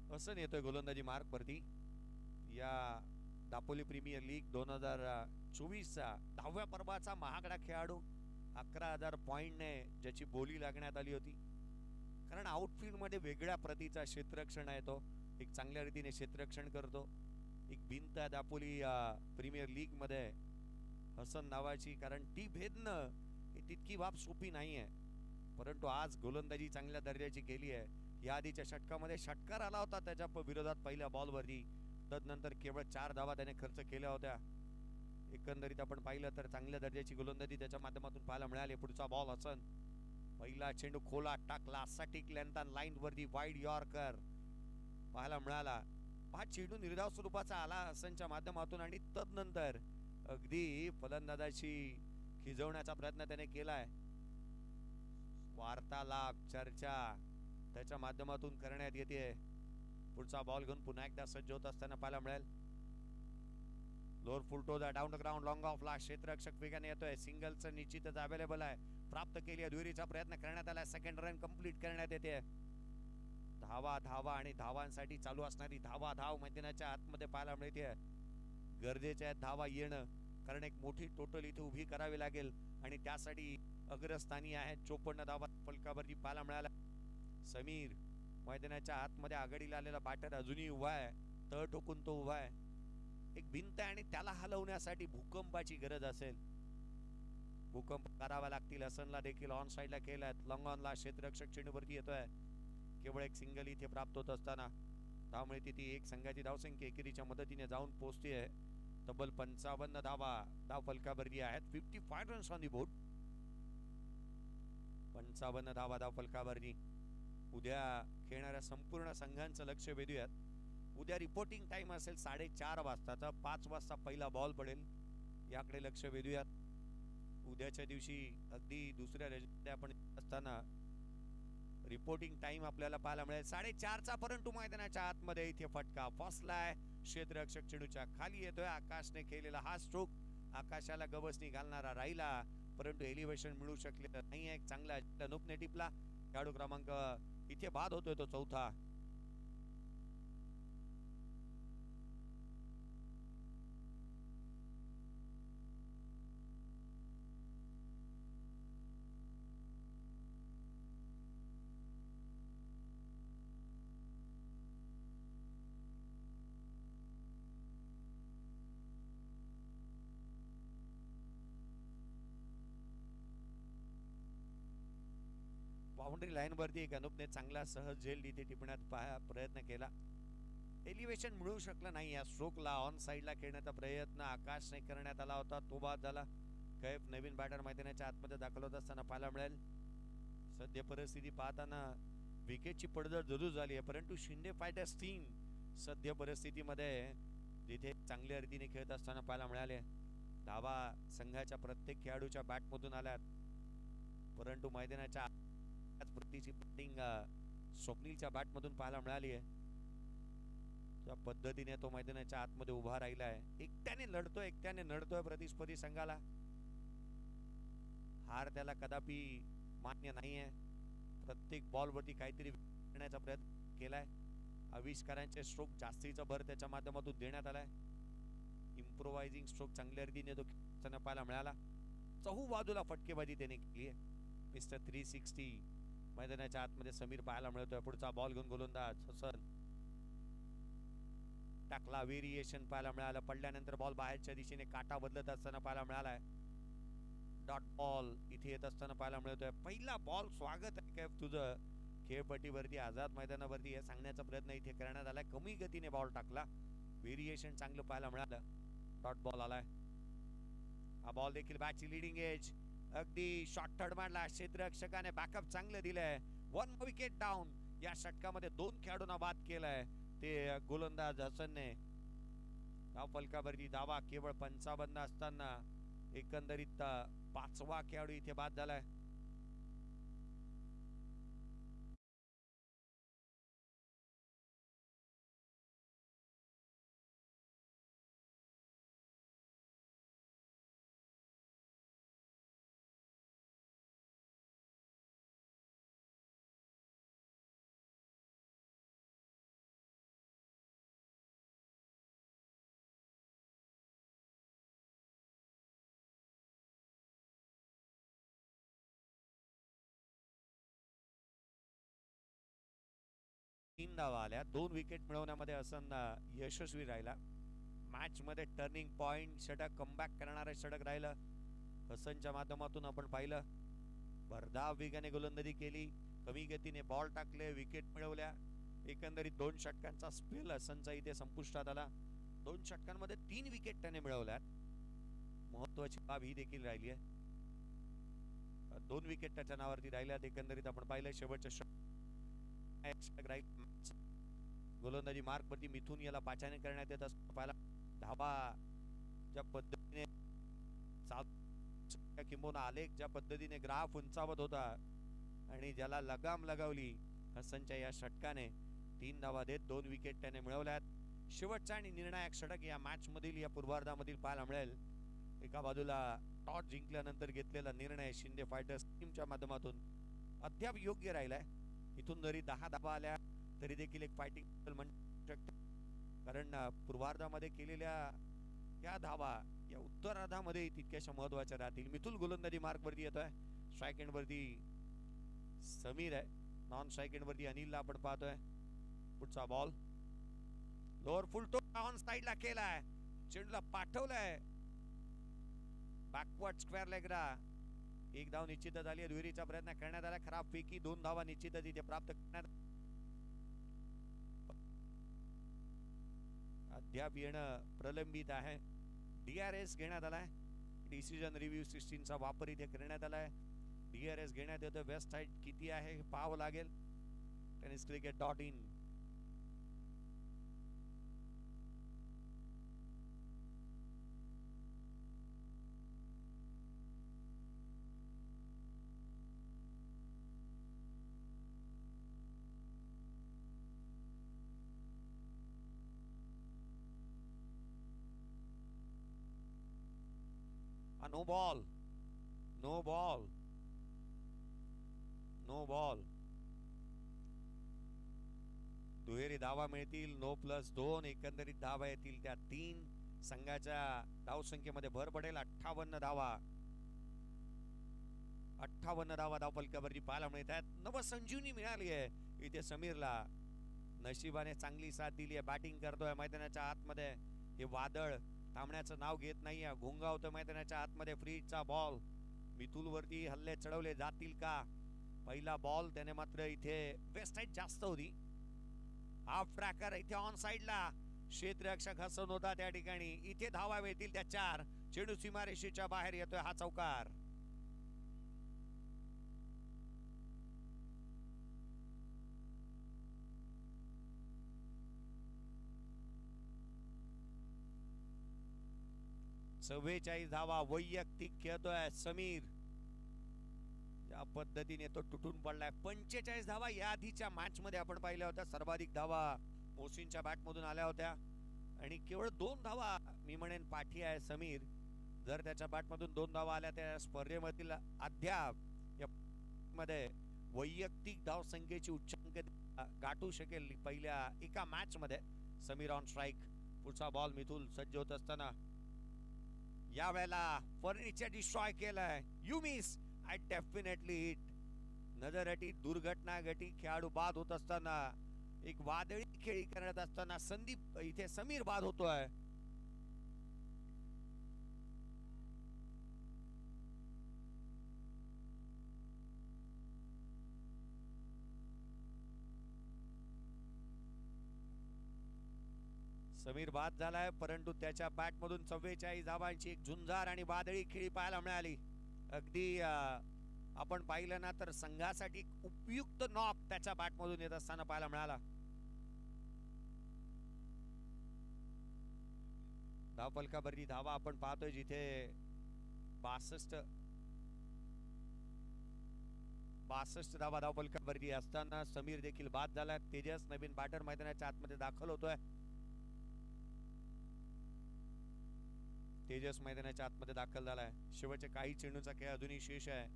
हसन येतोय गोलंदाजी मार्क वरती. या दापोली प्रीमियर लीग 2024चा 10व्या पर्वाचा महागडा खेळाडू. 11,000 पॉइंटने ज्याची बोली लागण्यात आली होती, कारण आउटफील्ड मध्ये वेगळ्या प्रतीचा क्षेत्ररक्षण आहे. तो एक चांगल्या रीतीने क्षेत्ररक्षण करतो. एक भिंत आहे दापोली प्रीमियर लीग मध्ये हसन नावाची, कारण ती भेदणं ही तितकी बाब सोपी नाही आहे. परंतु आज गोलंदाजी चांगल्या दर्जाची केली आहे. या आधीच्या षटकामध्ये षटकार आला होता त्याच्या विरोधात पहिल्या बॉलवरती. तदनंतर केवळ 4 धावा त्याने खर्च केल्या होत्या. एकंदरीत आपण पाहिलं तर चांगल्या दर्जाची गोलंदाजी त्याच्या माध्यमातून पाहायला मिळाली. पुढचा बॉल हसन. पहिला चेंडू खोला टाकला. सटिक लेंथ लाईन वरती वाईड यॉर्कर पाहायला मिळाला. हा चेंडू निर्धाव स्वरूपाचा आला हसनच्या माध्यमातून आणि तदनंतर अगदी फलंदाजाची खिजवण्याचा प्रयत्न त्याने केलाय. वार्तालाप चर्चा त्याच्या माध्यमातून करण्यात येते. पुढचा बॉल घेऊन पुन्हा एकदा सज्ज होत असताना पाहायला मिळेल. Lower full to the down the ground long off ला क्षेत्ररक्षक वेगाने येतोय. सिंगलचं निश्चितच अवेलेबल आहे. प्राप्त केली आहे. दुहेरीचा प्रयत्न करण्यात आला. सेकंड रन कंप्लीट करण्यात येते. धावा धावा आणि धावांसाठी चालू असणारी धावा धाव मैदानाच्या आतमध्ये पाहायला मिळते. गरजेच्या धावा येणं, कारण एक मोठी टोटल इथे उभी करावी लागेल आणि त्यासाठी अग्रस्थानी आहे 54 धावा फलकावरती पाहायला मिळाला. समीर मैदानाच्या आतमध्ये आघाडीला आलेला बॅटर अजूनही उभा आहे. तळ टोकून तो उभा आहे. एक भिंत आहे आणि त्याला हलवण्यासाठी भूकंपाची गरज असेल. भूकंप करावा लागतील. हसनला देखील ऑन साइडला केलाय. लॉंग ऑनला क्षेत्ररक्षक चेंडूवरती येतोय. केवळ एक सिंगल इथे प्राप्त होत असताना त्यामुळे ती एक संघाची धावसंख्या एकेरीच्या मदतीने जाऊन पोहोचते. तब्बल 55 धावा धाव फलकावरती आहेत. 55 रन्स ऑन दी बोर्ड. 55 धावा धाव फलकावरती. उद्या खेळणाऱ्या संपूर्ण संघांचं लक्ष वेधूयात. उद्या रिपोर्टिंग टाइम असेल 4:30 वाजताचा. 5 वाजता पहिला बॉल पडेल, याकडे लक्ष वेधूयात. उद्याच्या दिवशी अगदी दुसऱ्या रजेमध्ये आपण असताना रिपोर्टिंग टाइम आपल्याला पाहायला मिळेल 4:30चा. परंतु मैदानाच्या आतमध्ये इथे फटका फसलाय. क्षेत्ररक्षक चेंडूच्या खाली येतोय. आकाशने केलेला हा स्ट्रोक आकाशाला गवसणी घालणारा राहिला, परंतु एलिव्हेशन मिळू शकलेलं नाही. एक चांगला अनुपने टिपला. खेळाडू क्रमांक इथे बाद होतोय तो 4था. बाउंड्री लाईन वरती एक अनुपने चांगला सहज झेल इथे टिपण्यात प्रयत्न केला. एलिव्हेशन मिळू शकलं नाही. या स्ट्रोकला ऑन साइडला खेळण्याचा प्रयत्न आकाशने करण्यात आला होता, तो बाद झाला. कैफ नवीन बॅटर मैदानाच्या आतमध्ये दाखल होत असताना पाहायला मिळेल. सध्या परिस्थिती पाहताना विकेटची पडझड जरूर झाली आहे, परंतु शिंदे फायटर्स टीम सध्या परिस्थितीमध्ये जिथे चांगल्या रीतीने खेळत असताना पाहायला मिळाले. धावा संघाच्या प्रत्येक खेळाडूच्या बॅटमधून आल्यात, परंतु मैदानाच्या प्रतीची बॅटिंग स्वप्नीलच्या बॅटमधून पाहायला मिळाली आहे. त्या पद्धतीने तो मैदानाच्या आतमध्ये उभा राहिला आहे. एकट्याने लढतोय प्रतिस्पर्धी संघाला. हार त्याला कदापि मान्य नाहीये. प्रत्येक बॉल वरती काहीतरी करण्याचा प्रयत्न केलाय. आविष्कारांचे स्ट्रोक जास्तीचा भर त्याच्या माध्यमातून देण्यात आलाय. इम्प्रोवायझिंग स्ट्रोक चांगल्या रीतीने तो खेळताना पाहायला मिळाला. चहू बाजूला फटकेबाजी त्याने केली आहे. मिस्टर 360 मैदानाच्या आतमध्ये समीर पाहायला मिळतोय. पुढचा बॉल घेऊन गोलंदाज हसन टाकला. व्हेरिएशन पाहायला मिळालं. पडल्यानंतर बॉल बाहेरच्या दिशेने काटा बदलत असताना पाहायला मिळालाय. डॉट बॉल इथे येत असताना पाहायला मिळतोय. पहिला बॉल स्वागत आहे कैफ तुझं खेळपट्टीवरती आझाद मैदानावरती हे सांगण्याचा प्रयत्न इथे करण्यात आलाय. कमी गतीने बॉल टाकला. व्हेरिएशन चांगलं पाहायला मिळालं. डॉट बॉल आलाय. हा बॉल देखील बॅटची लिडिंग एज अगदी शॉर्ट थर्ड मारला. क्षेत्ररक्षकाने बॅकअप चांगलं दिलंय. 1 विकेट डाऊन. या षटकामध्ये 2 खेळाडूंना बाद केलाय ते गोलंदाज हसनने. धाव फलकावरती धावा केवळ 55 असताना एकंदरीत 5वा खेळाडू इथे बाद झालाय. तीन धावा आल्या. 2 विकेट मिळवण्यामध्ये हसन यशस्वी राहिला. मॅच मध्ये टर्निंग पॉइंट षटक, कमबॅक करणारे षटक राहिलं. हसनच्या माध्यमातून आपण पाहिलं. भरधाव वेगाने गोलंदाजी केली. कमी गतीने बॉल टाकले. विकेट मिळवल्या. एकंदरीत 2 षटकांचा स्पेल हसनचा इथे संपुष्टात आला. 2 षटकांमध्ये 3 विकेट त्याने मिळवल्यात. महत्वाची बाब ही देखील राहिली आहे. 2 विकेट त्याच्या नावावरती राहिल्यात. एकंदरीत आपण पाहिलं शेवटच्या गोलंदाजी मार्क वरती मिथून याला पाचाने करण्यात येत असताना पाहिला. धावा ज्या पद्धतीने किंबहुना आलेख ज्या पद्धतीने ग्राफ उंचावत होता आणि ज्याला लगाम लगावली हसनच्या या षटकाने 3 धावा देत 2 विकेट त्याने मिळवल्यात. शेवटचा आणि निर्णायक षटक या मॅच मधील या पूर्वार्धामधील पाहायला मिळेल. एका बाजूला टॉस जिंकल्यानंतर घेतलेला निर्णय शिंदे फायटर्स टीमच्या माध्यमातून अद्याप योग्य राहिलाय. इथून जरी 10 धावा आल्या तरी देखील एक फायटिंग म्हणू शकतो, कारण पूर्वार्धामध्ये केलेल्या या धावा या उत्तरार्धामध्ये तितक्याशा महत्वाच्या राहतील. मिथुल गोलंदाजी मार्क वरती येतोय. स्ट्राईक एंड वरती समीर आहे. नॉन स्ट्राईक एंड वरती अनिलला आपण पाहतोय. पुढचा ball lower full toss on साइडला केलाय. चेंडूला पाठवलाय बॅकवर्ड स्क्वेअर लेगला. एक धाव निश्चित झाली. दुहेरीचा प्रयत्न करण्यात आला. खराब पैकी 2 धावा निश्चितच इथे प्राप्त करण्यात. अद्याप येणं प्रलंबित आहे. DRS घेण्यात आलाय. डिसिजन रिव्ह्यू सिस्टीमचा वापर इथे करण्यात आलाय. DRS घेण्यात येतो. वेस्ट साइड किती आहे हे पाहावं लागेल. tenniscricket.in. No ball, no ball, no ball. दुहेरी धावा मिळतील. 9+2 एकंदरीत धावा येतील. त्या 3 संघाच्या धावसंख्येमध्ये भर पडेल. 58 धावा, 58 धावा धावफलकावरती पाहायला मिळतात. नवसंजीवनी मिळाली आहे इथे समीरला. नशिबाने चांगली साथ दिली आहे. बॅटिंग करतोय मैदानाच्या आतमध्ये. हे वादळ थांबण्याचं नाव घेत नाहीये. घोंगावतं मैदानाच्या आतमध्ये. फ्रीजचा बॉल मिथुल वरती हल्ले चढवले जातील का? पहिला बॉल त्याने मात्र इथे वेस्ट साइड जास्त होती. हाफ ट्रॅकर इथे ऑन साइडला क्षेत्ररक्षक हसन होता त्या ठिकाणी. इथे धावा मिळतील त्या 4. चेंडू सीमारेषेच्या बाहेर येतोय. हा चौकार. चव्वेचाळीस धावा वैयक्तिक खेळतोय समीर. या पद्धतीने तो तुटून पडलाय. 45 धावा या आधीच्या मॅच मध्ये आपण पाहिल्या होत्या. सर्वाधिक धावा मोसीनच्या बॅट मधून आल्या होत्या आणि केवळ 2 धावा मी म्हणेन पाठी आहे समीर. जर त्याच्या बॅट मधून 2 धावा आल्या त्या स्पर्धेमधील अद्याप या मध्ये वैयक्तिक धाव संख्येची उच्चांक गाठू शकेल पहिल्या एका मॅच मध्ये. Sameer on strike. पुढचा बॉल मिथुल सज्ज होत असताना या वेळेला फर्निचर डिस्ट्रॉय केलाय. You miss, I definitely hit. नजरअटी दुर्घटना घटी. खेळाडू बाद होत असताना एक वादळी खेळी करत असताना संदीप इथे समीर बाद होतोय. समीर बाद झालाय, परंतु त्याच्या बॅट मधून 44 धावांची एक झुंजार आणि वादळी खेळी पाहायला मिळाली. अगदी आपण पाहिलं ना तर संघासाठी उपयुक्त नॉक त्याच्या बॅट मधून येत असताना पाहायला मिळाला. धावफलकावरती धावा आपण पाहतोय जिथे 62 धावा धावफलकावरती असताना समीर देखील बाद झाला. तेजस नवीन बॅटर मैदानाच्या आतमध्ये दाखल होतोय. तेजस मैदानाच्या आतमध्ये दाखल झालाय. शेवटच्या काही चेंडूचा खेळ अजूनही शेष आहे.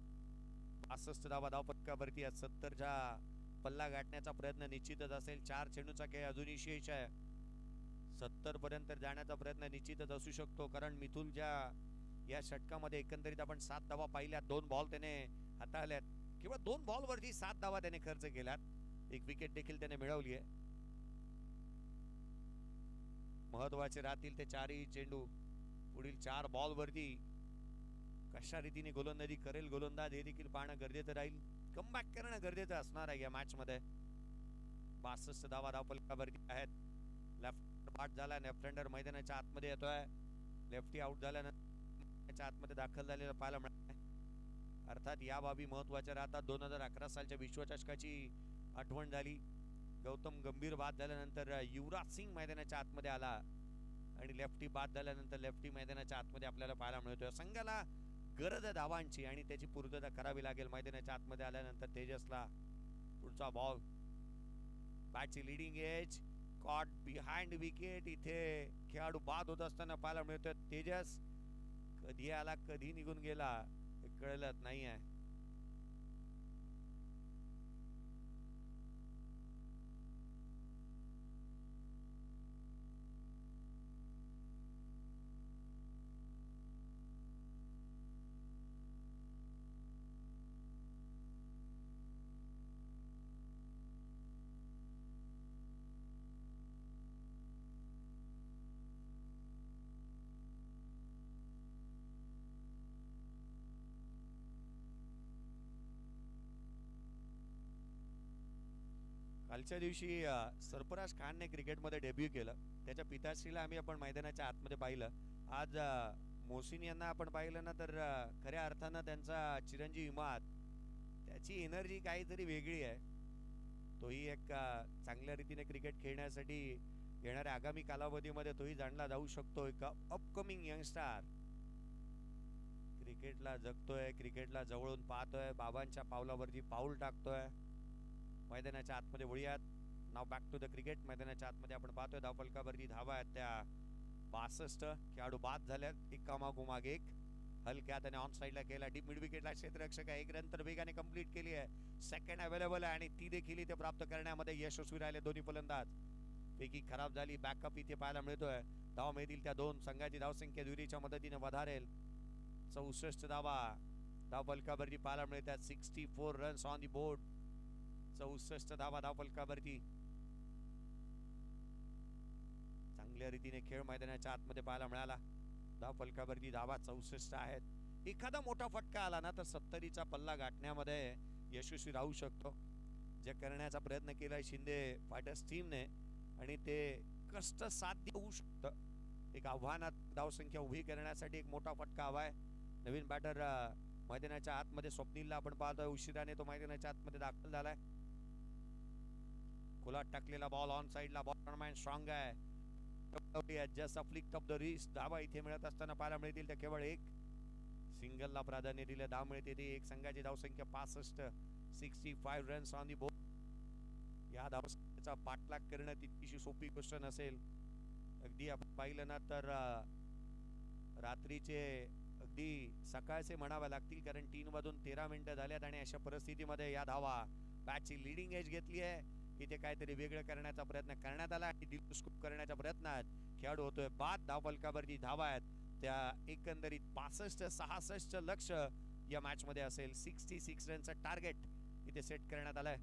62 धावा धावफलकावरती 70चा पल्ला गाठण्याचा प्रयत्न निश्चितच असेल. 4 चेंडूचा खेळ अजूनही शेष आहे. 70 पर्यंत जाण्याचा प्रयत्न निश्चितच असू शकतो, कारण मिथुलच्या या षटकामध्ये एकंदरीत आपण 7 धावा पाहिल्या. 2 बॉल त्याने हाताळल्यात. केवळ 2 बॉल वरती 7 धावा त्याने खर्च केल्यात. एक विकेट देखील त्याने मिळवली आहे. महत्वाचे राहतील ते 4ही चेंडू. पुढील 4 बॉल वरती कशा रीतीने गोलंदाजी करेल गोलंदाज हे देखील पाहणं गरजेचं राहील. कमबॅक करणं गरजेचं असणार आहे या मॅच मध्ये. 62 धावा धावफलकावरती आहेत. लेफ्ट बाद झाला. लेफ्ट हँडर मैदानाच्या आतमध्ये येतोय. लेफ्टी आउट झाल्यानंतर आतमध्ये दाखल झालेला पाहायला मिळाला. अर्थात या बाबी महत्वाच्या राहतात. 2011 सालच्या विश्वचषकाची आठवण झाली. गौतम गंभीर बाद झाल्यानंतर युवराज सिंग मैदानाच्या आतमध्ये आला आणि लेफ्टी बाद झाल्यानंतर लेफ्टी मैदानाच्या आतमध्ये आपल्याला पाहायला मिळतोय. संघाला गरज आहे धावांची आणि त्याची पूर्तता करावी लागेल. मैदानाच्या आतमध्ये आल्यानंतर तेजसला पुढचा बॉल. बॅटची leading edge caught behind wicket. इथे खेळाडू बाद होत असताना पाहायला मिळतोय. तेजस कधी आला कधी निघून गेला हे कळलंच नाही आहे. कालच्या दिवशी सरफराज खानने क्रिकेटमध्ये डेब्यू केलं. त्याच्या पिताश्रीला आम्ही आपण मैदानाच्या आतमध्ये पाहिलं. आज मोहसिन यांना आपण पाहिलं ना तर खऱ्या अर्थानं त्यांचा चिरंजीव इमाद त्याची एनर्जी काहीतरी वेगळी आहे. तोही एक चांगल्या रीतीने क्रिकेट खेळण्यासाठी येणाऱ्या आगामी कालावधीमध्ये तोही जाणला जाऊ शकतो. एक अपकमिंग यंगस्टार क्रिकेटला जगतोय, क्रिकेटला जवळून पाहतोय, बाबांच्या पावलावरती पाऊल टाकतोय. मैदानाच्या आतमध्ये वळूयात. नाव बॅक टू द क्रिकेट. मैदानाच्या आतमध्ये आपण पाहतोय धावफलकावरती धावा आहेत त्या 62. खेळाडू बाद झाल्यात एकामागोमाग एक. हलक्या त्याने ऑन साईडला केला. डीप मिड विकेटला क्षेत्ररक्षक एक रन तर वेगाने कंप्लीट केली आहे. सेकंड अवेलेबल आहे आणि ती देखील इथे प्राप्त करण्यामध्ये यशस्वी राहिले दोन्ही फलंदाज. पैकी खराब झाली. बॅकअप इथे पाहायला मिळतोय. धावा मिळतील त्या दोन. संघाची धावसंख्या दुरीच्या मदतीने वधारेल. 64 धावा धावफलकावरती पाहायला मिळतात. 64 रन्स ऑन दी बोर्ड. 64 धावा धावफलकावरती. चांगल्या रीतीने खेळ मैदानाच्या आतमध्ये पाहायला मिळाला. धावफलकावरती धावा 64 आहेत. एखादा मोठा फटका आला ना तर 70चा पल्ला गाठण्यामध्ये यशस्वी राहू शकतो. जे करण्याचा प्रयत्न केलाय शिंदे फायटर्स टीमने आणि ते कष्ट साध्य होऊ शकतं. एक आव्हानात धावसंख्या उभी करण्यासाठी एक मोठा फटका हवाय. नवीन बॅटर मैदानाच्या आतमध्ये स्वप्नीलला आपण पाहतोय. उशिराने तो मैदानाच्या आतमध्ये दाखल झालाय. खुला टाकलेला बॉल ऑन साइडला. बॉलमॅन स्ट्रॉंग आहे. Just a flick of the wrist. धावा इथे मिळत असताना पाहायला मिळतील त्या केवळ एक. सिंगलला प्राधान्य दिले. धाव मिळते ती एक. संघाची धावसंख्या 65. 65 रन्स ऑन दी बोर्ड. या धावसंख्येचा पाठलाग करणं तितकीशी सोपी गोष्ट नसेल. अगदी आपण पाहिलं ना तर रात्रीचे अगदी सकाळचे म्हणावे लागतील कारण 3 वाजून 13 मिनिटं झाल्यात आणि अशा परिस्थितीमध्ये या धावा बॅटची लिडिंग एज घेतली आहे. इथे काहीतरी वेगळं करण्याचा प्रयत्न करण्यात आला आणि दिल स्कूप करण्याच्या प्रयत्नात खेळाडू होतोय बाद. धावफलकावरती धावा आहेत त्या एकंदरीत 65-66 लक्ष या मॅच मध्ये असेल. 66 रनचं टार्गेट इथे सेट करण्यात आलंय.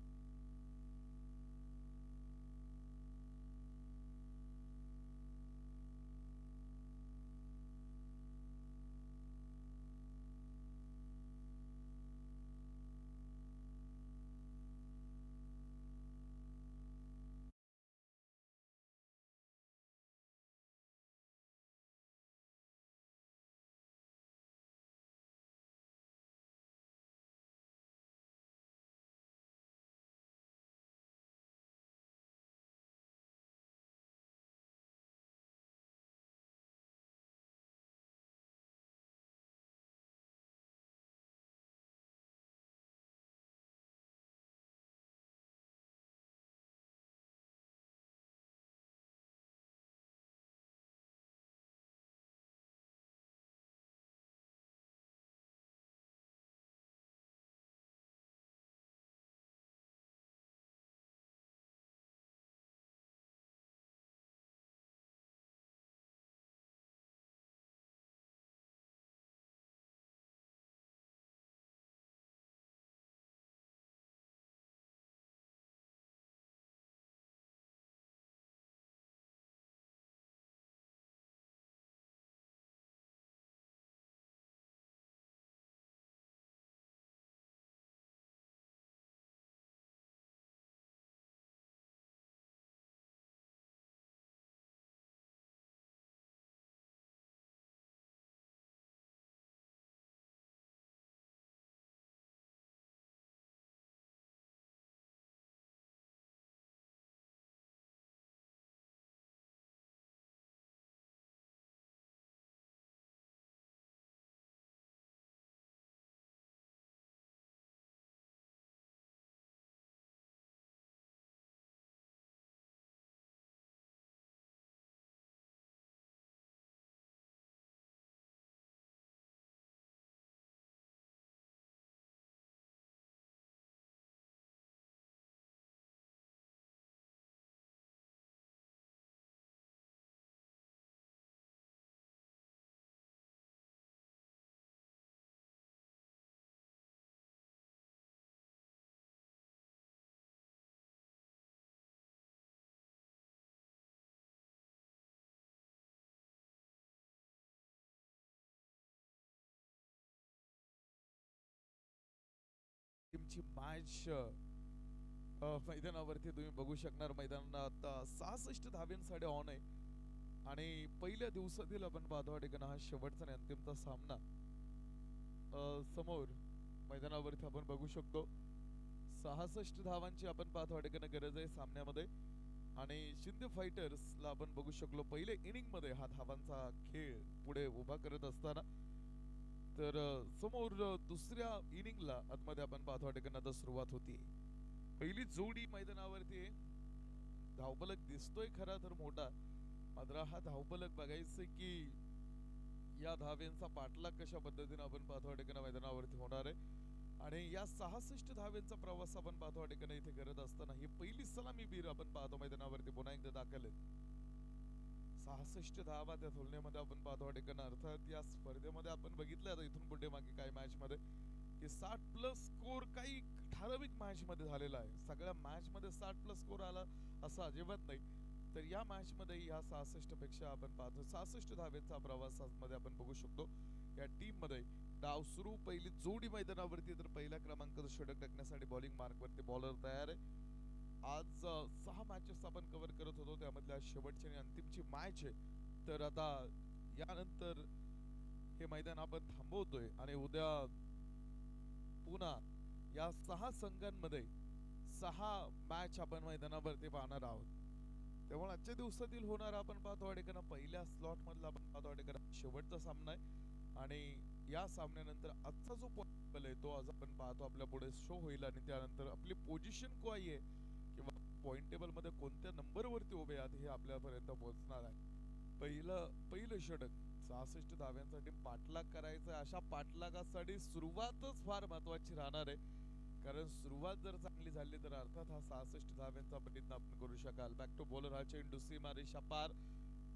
अंतिमची मॅच मैदानावरती तुम्ही बघू शकणार. मैदानात 66 धाव्यांसाठी ऑन आहे आणि पहिल्या दिवसातील आपण पाहतो ठिकाणी हा शेवटचा आणि अंतिमचा सामना समोर मैदानावरती आपण बघू शकतो. 66 धावांची आपण पाहतो ठिकाणी गरज आहे सामन्यामध्ये आणि शिंदे फायटर्सला आपण बघू शकलो पहिले इनिंग मध्ये हा धावांचा खेळ पुढे उभा करत असताना. तर समोर दुसऱ्या इनिंगला आतमध्ये आपण पाहतो ठिकाणी आता सुरुवात होती. पहिली जोडी मैदानावरती धावफलक दिसतोय खरा तर मोठा, मात्र हा धावफलक बघायचं की या धाव्यांचा पाठलाग कशा पद्धतीने आपण पाहतो ठिकाणी मैदानावरती होणार आहे. आणि या 66 धाव्यांचा प्रवास आपण पाहतो ठिकाणी इथे करत असताना ही पहिली सलामी बीर आपण पाहतो मैदानावरती पुन्हा एकदा दाखल आहे. 66 धावा त्या तुलनेमध्ये आपण पाहतो ठिकाणी. अर्थात या स्पर्धेमध्ये आपण बघितलं आता इथून पुढे मागे काही मॅच मध्ये की 60+ स्कोर काही ठराविक मॅच मध्ये झालेला आहे. सगळ्या मॅच मध्ये 60+ स्कोर आला असं अजिबात नाही. तर या मॅच मध्ये या 66 पेक्षा आपण पाहतो 66 धावेचा प्रवास मध्ये आपण बघू शकतो. या टीम मध्ये डाव सुरू, पहिली जोडी मैदानावरती. तर पहिल्या क्रमांकाचं षटक टाकण्यासाठी बॉलिंग मार्क वरती बॉलर तयार आहे. आज 6 मॅचेस आपण कव्हर करत होतो, त्यामधल्या शेवटची आणि अंतिमची मॅच आहे. तर आता यानंतर हे मैदान आपण थांबवतोय आणि उद्या पुन्हा या 6 संघांमध्ये 6 मॅच आपण मैदानावरती पाहणार आहोत. त्यामुळे आजच्या दिवसातील होणार आपण पाहतो ठिकाणी पहिल्या स्लॉट मधला आपण पाहतो ठिकाणी शेवटचा सामना आहे आणि या सामन्यानंतर आजचा जो पॉइंट आहे तो आज आपण पाहतो आपल्या पुढे शो होईल आणि त्यानंतर आपली पोझिशन काय आहे किंवा पॉइंट टेबल मध्ये कोणत्या नंबर वरती उभे आहात हे आपल्यापर्यंत पोहोचणार आहे. पहिलं षटक 66 धाव्यांसाठी पाठलाग करायचा. अशा पाठलागासाठी सुरुवातच फार महत्वाची राहणार आहे, कारण सुरुवात जर चांगली झाली तर अर्थात हा 66 धाव्यांचा प्रयत्न आपण करू शकाल. बॅक टू बॉलर हा चेंडू सीमारेषा पार,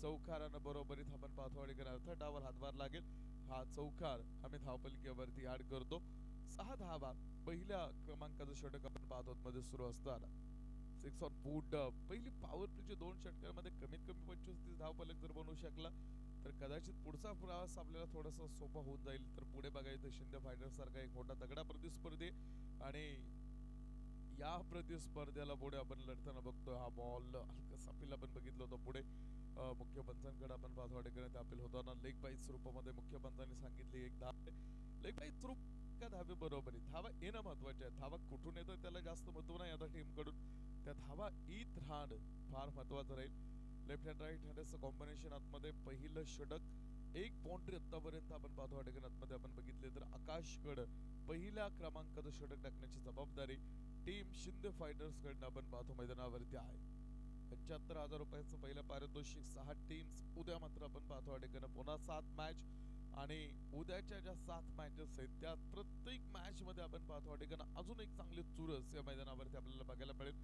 चौकारानं बरोबरीत आपण पाहतो आणि अर्थात डावाला हातभार लागेल. हा चौकार आम्ही धावपलकीवरती ऍड करतो. 6 धावा पहिल्या क्रमांकाचं षटक आपण पाहतो मध्ये सुरू असताना 6 ऑन फूट. पहिली पॉवर प्लेच्या 2 षटकांमध्ये कमीत कमी 25-30 धावफलक जर बनवू शकला तर कदाचित पुढचा प्रवास आपल्याला थोडासा सोपा होऊन जाईल. तर पुढे बघायचं शिंदे फायटर्स सारखा एक मोठा तगडा प्रतिस्पर्धी आणि या प्रतिस्पर्ध्याला पुढे आपण लढताना बघतो. हा बॉल हलकासा अपील आपण बघितलं होतं पुढे मुख्य पंचांकडे आपण पाहतो अडकण्यात अपील होताना लेग बाईस रूपामध्ये मुख्य पंचांनी सांगितली एक धाव. लेग बाईस रूप का धावे बरोबर आहे. धावा येणं महत्वाचे आहे. धावा कुठून येतं त्याला जास्त महत्व नाही आता टीम कडून, त्या धावा ईत राहणं फार महत्वाचं राहील. लेफ्ट हँड राईट हँडचं कॉम्बिनेशन आतमध्ये पहिलं षटक एक बाउंड्री आतापर्यंत आपण पाहतो अडकन आतमध्ये आपण बघितले तर आकाशकडे पहिल्या क्रमांकाचं षटक टाकण्याची जबाबदारी टीम शिंदे फायटर्स कडनं आपण पाहतो मैदानावरती आहे. 75,000 रुपयाचं पहिलं पारितोषिक. 6 टीम्स उद्या मात्र आपण पाहतो अडकन पुन्हा 7 मॅच आणि उद्याच्या ज्या 7 मॅचेस आहेत त्या प्रत्येक मॅच मध्ये आपण पाहतो अडकन अजून एक चांगली चुरस या मैदानावरती आपल्याला बघायला मिळेल.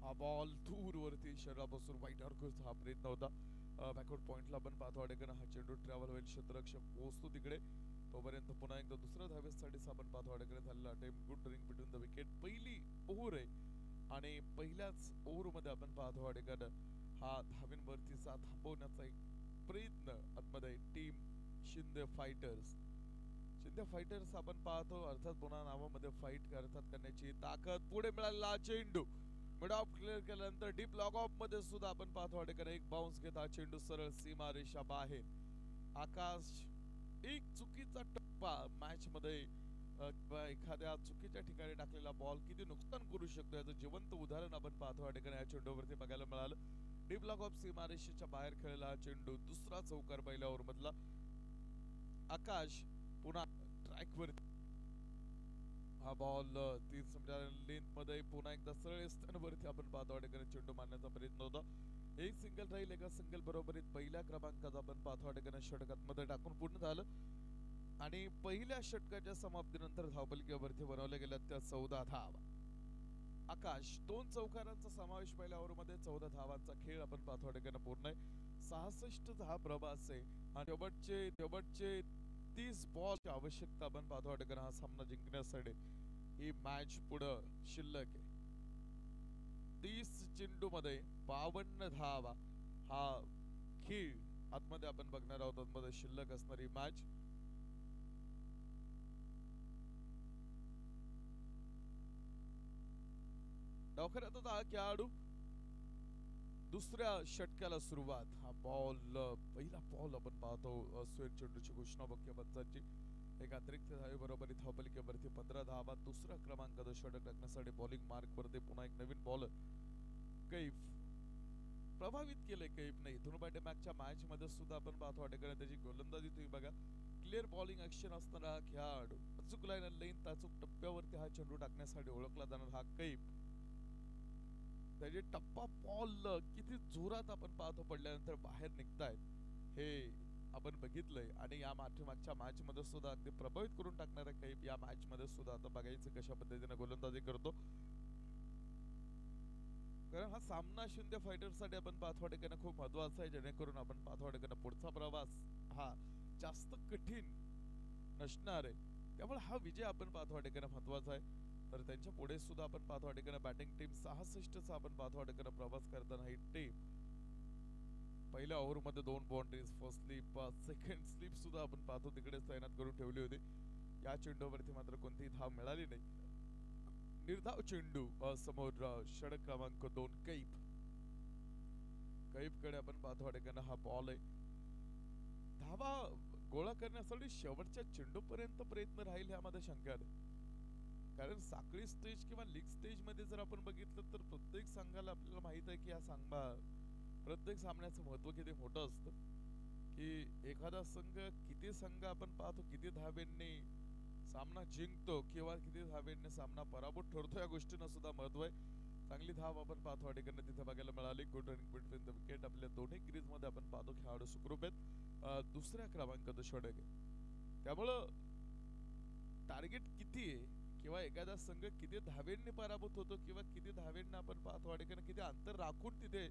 हा बॉल दूरवरती शरीरापासून वाईट अर्कचा हा प्रयत्न होता. बॅकवर्ड पॉइंटला आपण पाहतो अडकन हा चेंडू ट्रॅव्हल होईल, क्षेत्ररक्षक पोहोचतो तिकडे. तोपर्यंत पुन्हा एकदा दुसऱ्या धावेसाठी आपण पाहतो अडकन झालेला attempt good running between the wicket. पहिली ओव्हर आहे आणि पहिल्याच ओव्हर मध्ये आपण पाहतो अडकन हा धावेंवरतीचा थांबवण्याचा एक प्रयत्न आतमध्ये team Shinde fighters. Shinde fighters आपण पाहतो अर्थात पुन्हा नावामध्ये फाईट अर्थात करण्याची ताकद. पुढे मिळालेला चेंडू मिड ऑफ क्लिअर केल्यानंतर डीप लॉग ऑफ मध्ये सुद्धा आपण पाहतो अडकन एक बाउन्स घेता चेंडू सरळ सीमा रेषा बाहेर. आकाश एक चुकीचा टप्पा मॅच मध्ये किंवा एखाद्या चुकीच्या ठिकाणी टाकलेला बॉल किती नुकसान करू शकतो याचं जिवंत उदाहरण आपण पाहतो अडकन या चेंडूवरती बघायला मिळालं. डीप लॉग ऑफ सीमारेषेच्या बाहेर खेळलेला चेंडू दुसरा चौकार पहिल्या ओव्हर मधला. आकाश पुन्हा ट्रॅक वरती हा बॉल 30 लेंथ मध्ये पुन्हा एकदा सरळ स्थानावरती आपण पाहतो अडकन चेंडू मारण्याचा प्रयत्न होता. एक सिंगल राहील, एका सिंगल बरोबरीत पहिल्या क्रमांकाचा आपण पाहतो अडकन षटकात मध्ये टाकून पूर्ण झालं आणि पहिल्या षटकाच्या समाप्तीनंतर धावपलकीवरती बनवल्या गेल्या त्या 14 धावा. आकाश 2 चौकारांचा समावेश पहिल्या ओव्हर मध्ये 14 धावांचा खेळ आपण पाहतो अडकन पूर्ण आहे. 66 हा प्रभास आहे आणि शेवटचे 30 बॉलची आवश्यकता आपण पाहतो अडकन हा सामना जिंकण्यासाठी. ही मॅच पुढं शिल्लक आहे. 30 चेंडू मध्ये 52 धावा हा खेळ आतमध्ये आपण बघणार आहोत. आतमध्ये शिल्लक असणारी मॅच डावखऱ्यात आता हा खेळाडू दुसऱ्या षटकाला सुरुवात. हा बॉल पहिला बॉल आपण पाहतो स्वेर चेंडूची घोषणा बघूया पंचांची. एक अतिरिक्त धावे बरोबर धावपलिकेवरती 15 धावा. दुसरा क्रमांकाचा षटक टाकण्यासाठी बॉलिंग मार्क वरती पुन्हा एक नवीन बॉलर कैफ प्रभावित केलंय कैफने. इथून पाठीमागच्या मॅच मध्ये सुद्धा आपण पाहतो अटेकर त्याची गोलंदाजी तुम्ही बघा. क्लिअर बॉलिंग ऍक्शन असणारा हा खेळाडू अचूक लाईन लेन ताचूक टप्प्यावरती हा चेंडू टाकण्यासाठी ओळखला जाणार हा कैफ. त्याचे टप्पा बॉल किती जोरात आपण पाहतो पडल्यानंतर बाहेर निघतायत हे आपण बघितलंय. आणि या मागच्या मॅच मध्ये सुद्धा अगदी प्रभावित करून टाकणारा कैफ या मॅच मध्ये सुद्धा आता बघायचं कशा पद्धतीने गोलंदाजी करतो. कारण हा सामना शिंदे फायटर्स साठी आपण पाहतो ठिकाणी खूप महत्वाचा आहे. जेणेकरून आपण पाहतो ठिकाणी पुढचा प्रवास हा जास्त कठीण नसणार आहे. त्यामुळे हा विजय आपण पाहतो ठिकाणी महत्वाचा आहे. तर त्यांच्या पुढे सुद्धा आपण पाहतो ठिकाणी बॅटिंग टीम 66 चा आपण पाहतो ठिकाणी प्रवास करताना ही टीम पहिल्या ओव्हर मध्ये 2 boundaries first slip second slip सुद्धा आपण पाहतो तिकडेच तैनात करून ठेवली होती. या चेंडूवरती मात्र कोणतीही धाव मिळाली नाही. निर्धाव चेंडू समोर षटक क्रमांक 2 कैफ. कैफ कडे आपण पाहतो ठिकाणी हा बॉल आहे. धावा गोळा करण्यासाठी शेवटच्या चेंडूपर्यंत प्रयत्न राहील यामध्ये शंका नाही. कारण साखळी स्टेज किंवा लीग स्टेज मध्ये जर आपण बघितलं तर प्रत्येक संघाला आपल्याला माहित आहे की प्रत्येक सामन्याचं महत्व किती मोठं असतं. की एखादा संघ आपण पाहतो किती धावेंनी सामना जिंकतो किंवा किती धावेंनी सामना पराभूत ठरतो या गोष्टींना सुद्धा महत्व आहे. चांगली धाव आपण पाहतो अडीकडनं तिथे बघायला मिळाली. Good running between the wicket. आपल्या दोन्ही क्रीज मध्ये आपण पाहतो खेळाडू सुखरूप आहेत. दुसऱ्या क्रमांकाचं षटक आहे. त्यामुळं टार्गेट किती आहे किंवा एखादा संघ किती धावेंनी पराभूत होतो किंवा किती धावेंना आपण पाहतो अडीकडनं किती अंतर राखून तिथे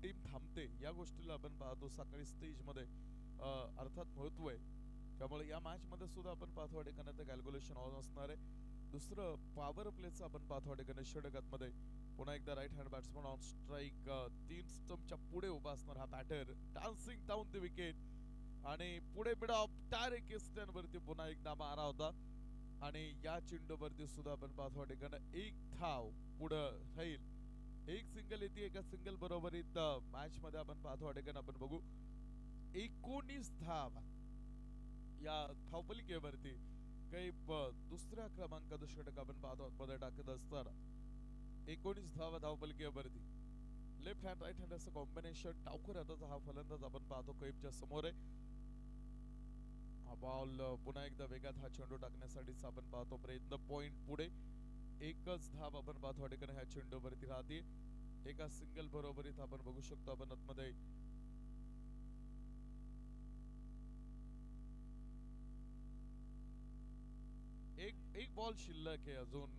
टीम थांबते या गोष्टीला आपण पाहतो सकाळी स्टेज मध्ये अर्थात महत्व आहे. त्यामुळे या मॅच मध्ये सुद्धा आपण पाहतो ठिकाणी ते कॅल्क्युलेशन ऑन असणार आहे. दुसरं पॉवर प्लेचं आपण पाहतो ठिकाणी षटकात मध्ये पुन्हा एकदा right hand batsman on strike 3 स्टंपच्या पुढे उभा असणार हा batter dancing down the wicket. आणि पुढे मिड ऑफ टारेक इस्टन वरती पुन्हा एकदा मारा होता. आणि या चेंडूवरती सुद्धा आपण पाहतो ठिकाणी एक धाव पुढे राहील. एक सिंगल येते. एका सिंगल बरोबरीत मॅच मध्ये आपण पाहतो ठिकाणी आपण बघू 19 धाव या धावपलिकेवरती काही दुसऱ्या क्रमांकाचं षटक आपण पाहतो मध्ये टाकत असताना 19 धावा धावपलिकेवरती. लेफ्ट हँड राईट हँड असं कॉम्बिनेशन टावकर हाताचा हा फलंदाज आपण पाहतो कैफच्या समोर आहे. हा बॉल पुन्हा एकदा वेगात हा चेंडू टाकण्यासाठीच आपण पाहतो प्रयत्न. पॉइंट पुढे एकच धाव आपण पाहतो ठिकाणी ह्या चेंडूवरती राहते. एका सिंगल बरोबरीत आपण बघू शकतो आपण आतमध्ये एक बॉल शिल्लक आहे अजून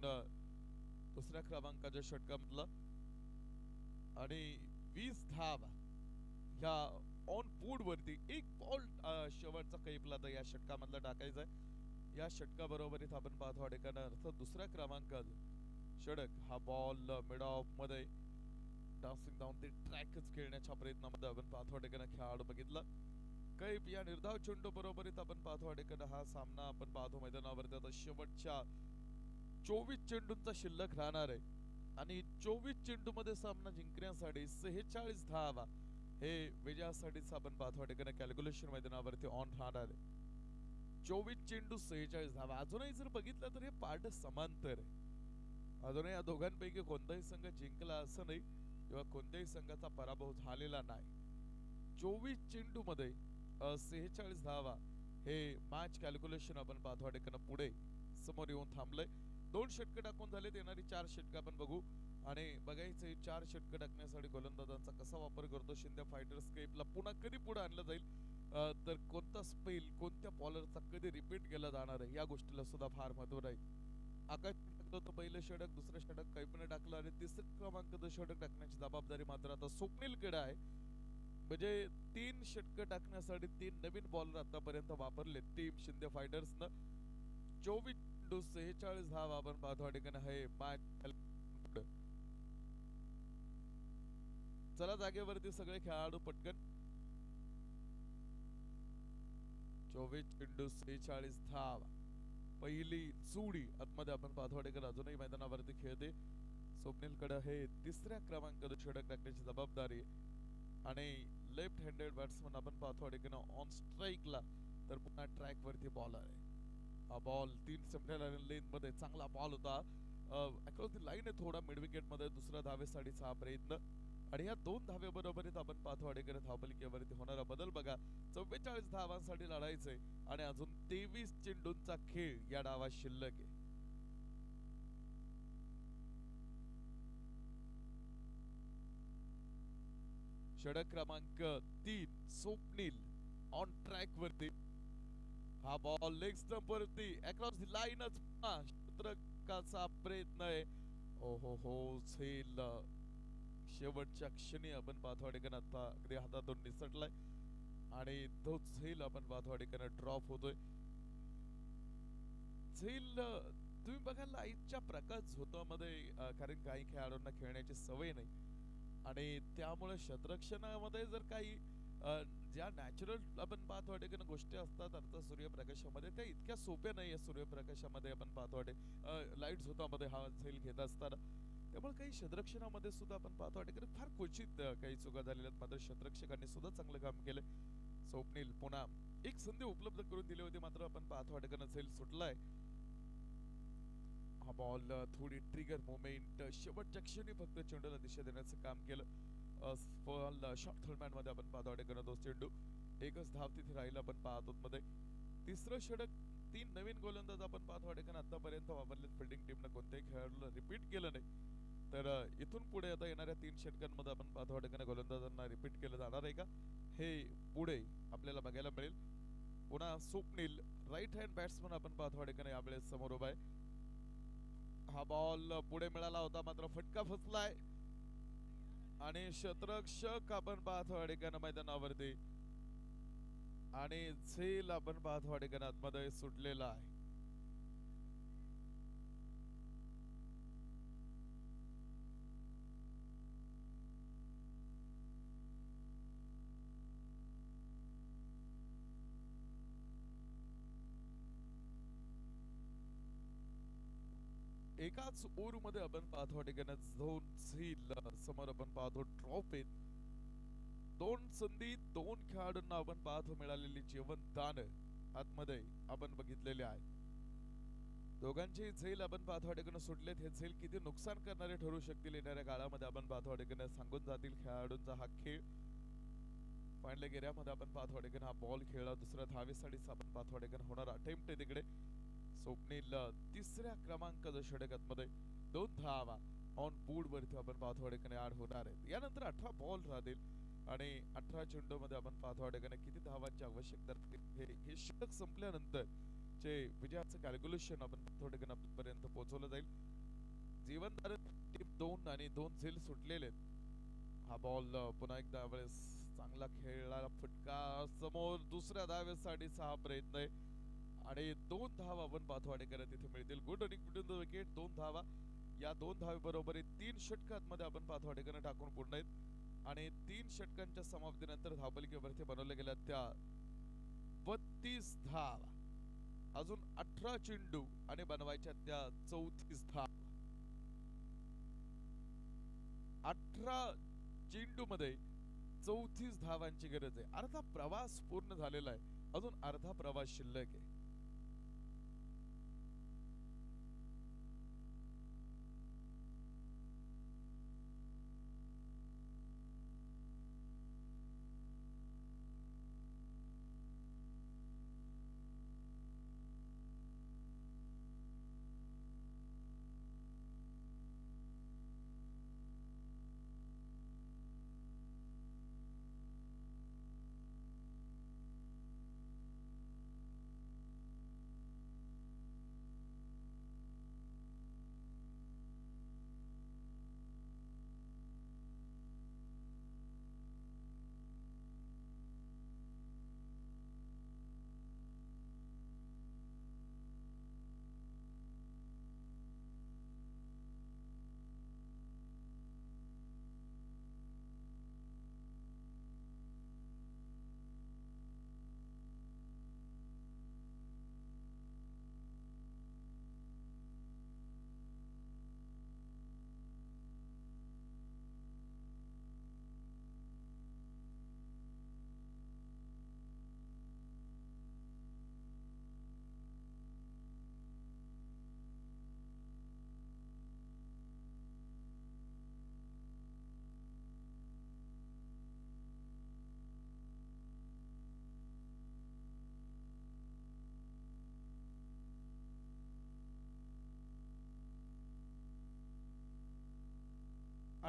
दुसऱ्या क्रमांकाच्या षटकामधला. आणि 20 धाव ह्या ऑन बोर्ड वरती एक बॉल शेवटचा कैफला तर या षटकामधला टाकायचा आहे. या षटका बरोबरीत आपण पाहतो ठिकाणी अर्थात दुसऱ्या क्रमांकाचा षटक हा बॉल मिड ऑफ मध्ये डान्सिंग डाऊन ते ट्रॅकच खेळण्याच्या प्रयत्नामध्ये आपण पाहतो ठिकाणी खेळाडू बघितला कैफ. या निर्धाव चेंडू बरोबरीत आपण पाहतो ठिकाणी हा सामना आपण पाहतो मैदानावरती आता शेवटच्या 24 चेंडूंचा शिल्लक राहणार आहे. आणि 24 चेंडू मध्ये सामना जिंकण्यासाठी 46 धावा हे विजयासाठीच आपण पाहतो ठिकाणी कॅल्क्युलेशन मैदानावरती ऑन राहणार आहे. 24 चेंडू 46 धावा. अजूनही जर बघितलं तर हे पार्ट समांतर आहे. अजूनही या दोघांपैकी कोणताही संघ जिंकला असं नाही किंवा कोणत्याही संघाचा पराभव झालेला नाही. 24 चेंडू मध्ये 46 धावा हे मॅच कॅल्क्युलेशन आपण पाहतो ठिकाणी पुढे समोर येऊन थांबलंय. 2 षटक टाकून झालेत. येणारी 4 षटक आपण बघू आणि बघायचं 4 षटक टाकण्यासाठी गोलंदाजांचा कसा वापर करतो शिंदे फायटर्स. कैफला पुन्हा कधी पुढे आणलं जाईल तर कोणता स्पेल कोणत्या बॉलरचा कधी रिपीट केला जाणार आहे या गोष्टीला सुद्धा फार महत्व राहील. आकाश टाकतो पहिलं षटक. दुसरं षटक कैफने टाकलं आणि तिसरं क्रमांकाचं षटक टाकण्याची जबाबदारी मात्र आता स्वप्नीलकडे आहे. म्हणजे 3 षटक टाकण्यासाठी 3 नवीन बॉलर आतापर्यंत वापरले टीम शिंदे फायटर्सनं. 24 46 धावा आपण पाहतो ठिकाणी हे मॅच. चला जागेवरती सगळे खेळाडू पटकन. 24 चेंडू 46 धावा पहिली जोडी आतमध्ये आपण पाहतो ठिकाणी अजूनही मैदानावरती खेळते. स्वप्नीलकडे हे तिसऱ्या क्रमांकाचं षटक टाकण्याची जबाबदारी आणि लेफ्ट हँडेड बॅट्समन आपण पाहतो ठिकाणी ऑन स्ट्राईकला तर पुन्हा ट्रॅक वरती बॉलर आहे. हा बॉल 3 संपलेल्या लेन मध्ये चांगला बॉल होता. अक्रॉस द लाईन आहे थोडा मिड विकेट मध्ये दुसऱ्या धावेसाठीचा हा प्रयत्न आणि या 2 धावे बरोबरीत आपण पाहतो अडेकर धावपलिकेवरती होणारा बदल बघा. 44 धावांसाठी लढायचंय आणि अजून 23 चेंडूंचा खेळ या डावात शिल्लक आहे. षटक क्रमांक 3 स्वप्नील ऑन ट्रॅक वरती. हा बॉल लेग स्टंप वरती अक्रॉस द लाईनच शतकाचा प्रयत्न आहे. हो झेल शेवटच्या क्षणी आपण पाहतो अडेकन आता अगदी हातातून निसटलाय आणि तो झेल आपण पाहतो अडेकन ड्रॉप होतोय. झेल तुम्ही बघा लाईटच्या प्रकाश झोतामध्ये कारण काही खेळाडूंना खेळण्याची सवय नाही आणि त्यामुळे क्षेत्ररक्षणामध्ये जर काही ज्या नॅचरल आपण पाहतो अडेकन गोष्टी असतात अर्थात सूर्यप्रकाशामध्ये त्या इतक्या सोप्या नाही आहे. सूर्यप्रकाशामध्ये आपण पाहतो लाईट झोतामध्ये हा झेल घेत असताना त्यामुळे काही क्षेत्ररक्षणामध्ये सुद्धा आपण पाहतो अडेकन फार क्वचित काही चुका झालेल्या मात्र क्षेत्ररक्षकांनी सुद्धा चांगलं काम केलं. स्वप्नील पुन्हा एक संधी उपलब्ध करून दिली होती मात्र आपण पाहतो अडेकन झेल सुटलाय. हा बॉल थोडी ट्रिगर मोमेंट शेवटच्या क्षणी फक्त चेंडूला दिशा देण्याचं काम केलं. शॉर्ट थर्डमॅन मध्ये आपण पाहतो अडेकन तो चेंडू एकच धाव तिथे राहिला आपण पाहतो मध्ये. तिसरं षटक 3 नवीन गोलंदाज आपण पाहतो अडेकन आतापर्यंत वापरलेत फिल्डिंग टीमनं कोणत्याही खेळाडूला रिपीट केलं नाही तर इथून पुढे आता येणाऱ्या 3 षटकांमध्ये आपण पाहतो अडेकन गोलंदाजांना रिपीट केलं जाणार आहे का हे पुढे आपल्याला बघायला मिळेल. पुन्हा स्वप्नील राईट हँड बॅट्समन आपण पाहतो अडेकन यावेळेस समोर उभा आहे. हा बॉल पुढे मिळाला होता मात्र फटका फसलाय आणि क्षेत्ररक्षक आपण पाहतो अडेकन मैदानावरती आणि झेल आपण पाहतो अडेकन आतमध्ये सुटलेला आहे. एकाच ओव्हर मध्ये आपण पाहतो ठिकाणी 2 झेल समोर आपण पाहतो ड्रॉप आहेत. 2 संधी 2 खेळाडूंना आपण पाहतो मिळालेली जीवनदान आतमध्ये आपण बघितलेले आहे. दोघांची झेल आपण पाहतो ठिकाणी सुटलेत. हे झेल किती नुकसान करणारे ठरू शकतील येणाऱ्या काळामध्ये आपण पाहतो ठिकाणी सांगून जातील खेळाडूंचा हा खेळ. फायनल गेऱ्यामध्ये आपण पाहतो ठिकाणी हा बॉल खेळला दुसऱ्या धावेसाठीच आपण पाहतो ठिकाणी होणार अटेम्प्ट आहे तिकडे. स्वप्नील तिसऱ्या क्रमांकाच्या षटकामध्ये 2 धावा ऑन बोर्ड वरती आपण पाहतो अडेकने ऍड होणार आहेत. यानंतर 18 बॉल राहतील आणि 18 चेंडूमध्ये आपण पाहतो अडेकने किती धावांची आवश्यकता हे षटक संपल्यानंतर चे विजयाचं कॅल्क्युलेशन आपण पाहतो अडेकने पर्यंत पोहोचवलं जाईल. जीवनदार टीम 2 आणि 2 झेल सुटलेले. हा बॉल पुन्हा एकदा वेळेस चांगला खेळला फटका समोर दुसऱ्या धावेसाठीचा हा प्रयत्न आहे आणि 2 धावा आपण पाहतो अडेकर तिथे मिळतील. Good running between the wicket 2 धावा. या 2 धावे बरोबर 3 षटकांमध्ये आपण पाहतो अडेकर टाकून पूर्ण आहेत आणि 3 षटकांच्या समाप्तीनंतर धावपलिकेवरती बनवल्या गेल्या त्या 32 धावा अजून 18 चेंडू आणि बनवायच्या त्या 34 धावा. 18 चेंडू मध्ये 34 धावांची गरज आहे. अर्धा प्रवास पूर्ण झालेला आहे अजून अर्धा प्रवास शिल्लक आहे.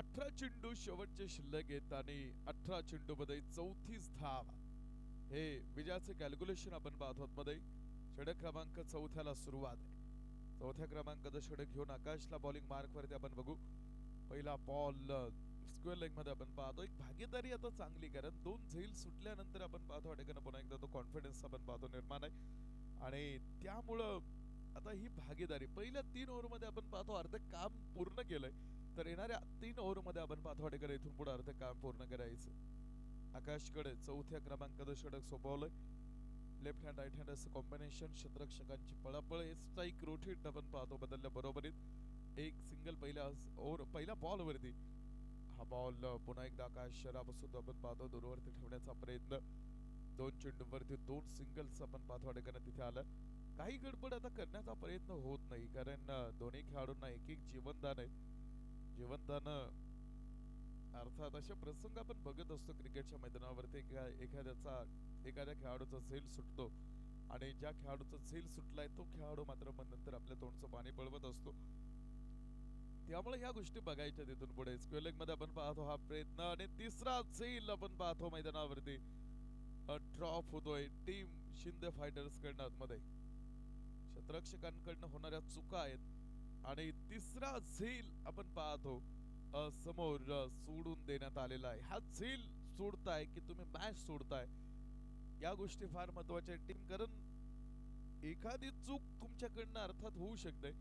18 चेंडू शेवटचे शिल्लक आहेत आणि 18 चेंडू मध्ये 34 धाव हे विजयाचे कॅल्क्युलेशन आपण पाहतो मध्ये. षटक क्रमांक 4 सुरुवात आहे. 4थ्या क्रमांकाचं षटक घेऊन आकाशला बॉलिंग मार्क वरती आपण बघू. पहिला बॉल स्क्वेअर लेग मध्ये आपण पाहतो. एक भागीदारी आता चांगली, कारण 2 झेल सुटल्यानंतर आपण पाहतो अटेकन पुन्हा एकदा तो कॉन्फिडन्स आपण पाहतो निर्माण आहे आणि त्यामुळं आता ही भागीदारी पहिल्या 3 ओव्हर मध्ये आपण पाहतो अर्ध काम पूर्ण केलंय, तर येणाऱ्या 3 ओव्हर मध्ये आपण पाहतो अटेकन इथून पुढे अर्ध काम पूर्ण करायचं. आकाशकडे 4थ्या क्रमांकाचं षटक सोपवलंय. लेफ्ट हँड राईट हँड असं कॉम्बिनेशन. क्षेत्ररक्षकांची पळापळ. स्ट्राईक रोटेट आपण पाहतो बदलल्या बरोबरीत एक सिंगल पहिल्या बॉल वरती. हा बॉल पुन्हा एकदा आकाश शरापासून आपण पाहतो दूरवरती ठेवण्याचा प्रयत्न. 2 चेंडूवरती 2 सिंगल्स आपण पाहतो अटेकन तिथे आलं. काही गडबड आता करण्याचा प्रयत्न होत नाही, कारण दोन्ही खेळाडूंना एक एक जीवनदान आहे. जीवनदान अर्थात असे प्रसंग आपण बघत असतो क्रिकेटच्या मैदानावरती. एखाद्या खेळाडूचा झेल सुटतो आणि ज्या खेळाडूचा झेल सुटलाय तो खेळाडू मात्र मग नंतर आपल्या तोंडचं पाणी पळवत असतो. त्यामुळे ह्या गोष्टी बघायच्या तिथून पुढे. स्क्वेअर लेग मध्ये आपण पाहतो हा प्रयत्न आणि तिसरा झेल आपण पाहतो मैदानावरती. ड्रॉप होतोय टीम शिंदे फायटर्स कडनं आतमध्ये. क्षेत्ररक्षकांकडनं होणाऱ्या चुका आहेत आणि तिसरा झेल आपण पाहतो समोर सोडून देण्यात आलेला आहे. हा झेल सोडताय की तुम्ही मॅच सोडताय, या गोष्टी फार महत्वाच्या आहेत टीम, कारण एखादी चूक तुमच्याकडनं अर्थात होऊ शकते.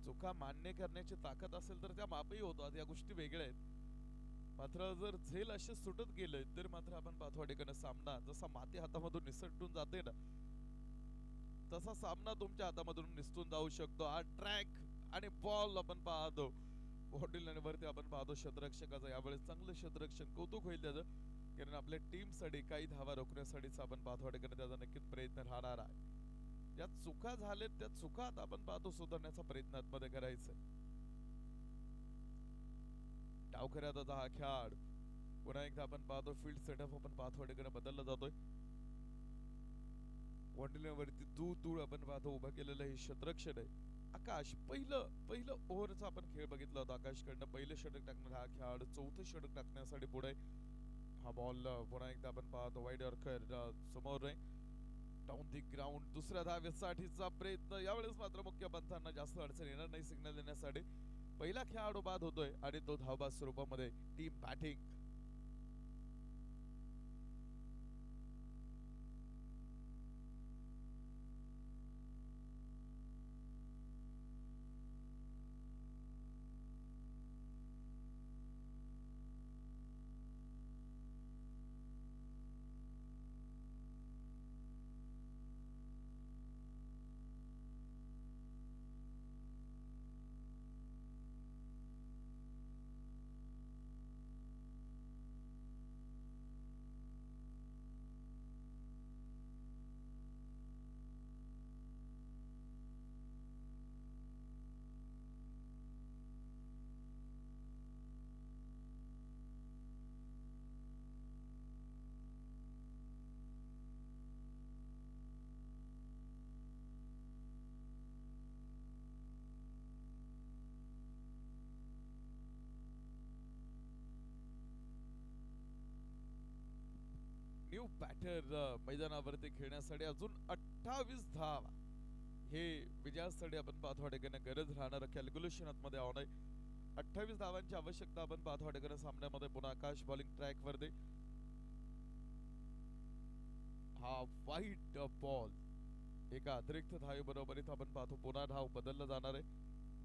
चुका मान्य करण्याची ताकद असेल तर त्या माफही होतात, या गोष्टी वेगळ्या आहेत. मात्र जर झेल असे सुटत गेले तर मात्र आपण पाहतो अडेकन सामना जसा माती हातामधून निसटून जाते ना, तसा सामना तुमच्या हातामधून निसटून जाऊ शकतो. हा ट्रॅक आणि बॉल आपण पाहतो बॉडी लाईनवरती आपण पाहतो क्षेत्ररक्षकाचा. यावेळेस चांगलं क्षेत्ररक्षण, कौतुक होईल त्याचं, कारण आपल्या टीम साठी काही धावा रोखण्यासाठीच आपण पाहतो अडेकन त्याचा नक्कीच प्रयत्न राहणार आहे. ज्या चुका झाल्यात त्या चुका आता आपण पाहतो सुधारण्याचा प्रयत्न मध्ये करायचा. डावखऱ्यात आता हा खेळ पुन्हा एकदा आपण पाहतो फील्ड सेटअप आपण पाहतो अडेकन बदलला जातोय. वरती दूर आपण पाहतो उभा केलेलं हे क्षेत्ररक्षण आहे. आकाश पहिलं ओव्हरचा आपण खेळ बघितला होता. आकाशकडनं पहिलं षटक टाकणार हा खेळाडू 4थं षटक टाकण्यासाठी पुढे. हा बॉल पुन्हा एकदा आपण पाहतो वाईड यॉर्कर समोर आहे. डाऊन दी ग्राउंड दुसऱ्या धावेसाठीचा प्रयत्न. यावेळेस मात्र मुख्य पंथांना जास्त अडचण येणार नाही सिग्नल देण्यासाठी. पहिला खेळाडू बाद होतोय आणि तो धावबाद स्वरूपामध्ये टीम बॅटिंग. न्यू बॅटर मैदानावरती खेळण्यासाठी अजून 28 धावा हे विजयासाठी आपण पाहतो अडेकन गरज राहणार. कॅल्क्युलेशन मध्ये ऑन आहे. 28 धावांची आवश्यकता आपण पाहतो अडेकन सामन्यामध्ये. पुन्हा आकाश बॉलिंग ट्रॅक वरती. हा वाईट बॉल एका अतिरिक्त धावे बरोबरीत आपण पाहतो पुन्हा धाव बदलला जाणार आहे.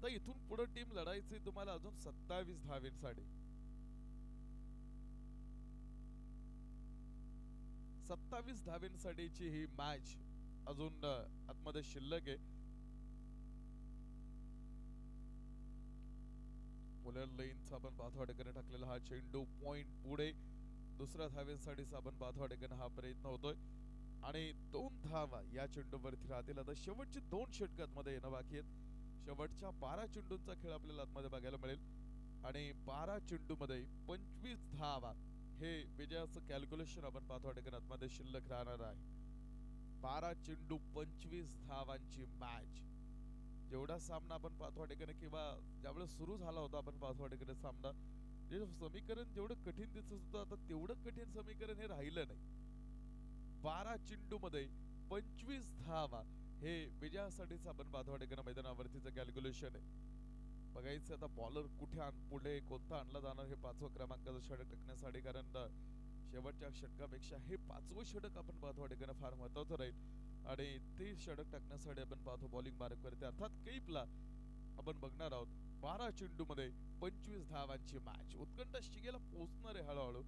तर इथून पुढे टीम लढायची तुम्हाला अजून 27 धावेंसाठी. 27 धावेंसाठीची ही मॅच अजून आतमध्ये शिल्लक आहे. पोलर लेनचा आपण पाहतो अडेकन टाकलेला हा चेंडू पॉइंट पुढे. दुसऱ्या धावेसाठी आपण पाहतो अडेकन हा प्रयत्न होतोय आणि 2 धावा या चेंडूवरती राहतील. आता शेवटची 2 षटकात मध्ये येणं बाकी आहेत. शेवटच्या 12 चेंडूंचा खेळ आपल्याला आतमध्ये बघायला मिळेल आणि 12 चेंडू मध्ये 25 धावा हे विजयाचं कॅल्क्युलेशन आपण पाहतो अडेकन आतमध्ये शिल्लक राहणार आहे. 12 चेंडू 25 धावांची मॅच. जेवढा सामना आपण पाहतो अडेकन किंवा ज्यावेळेस सुरू झाला होता आपण पाहतो अडेकन सामना जे समीकरण जेवढं कठीण दिसत होतं आता तेवढं कठीण समीकरण हे राहिलं नाही. 12 चेंडू मध्ये 25 धावा हे विजयासाठीच आपण पाहतो ठिकाणी मैदानावरतीचं कॅल्क्युलेशन आहे. बघायचं आता बॉलर कुठे पुढे कोणता आणला जाणार हे 5व्या क्रमांकाचं षटक टाकण्यासाठी, कारण शेवटच्या षटकापेक्षा हे 5वं षटक आपण पाहतो ठिकाणी फार महत्वाचं राहील आणि ते षटक टाकण्यासाठी आपण पाहतो बॉलिंग मार्कवरती अर्थात कैपला आपण बघणार आहोत. 12 चेंडू मध्ये 25 धावांची मॅच उत्कंठ शिगेला पोहोचणार आहे हळूहळू,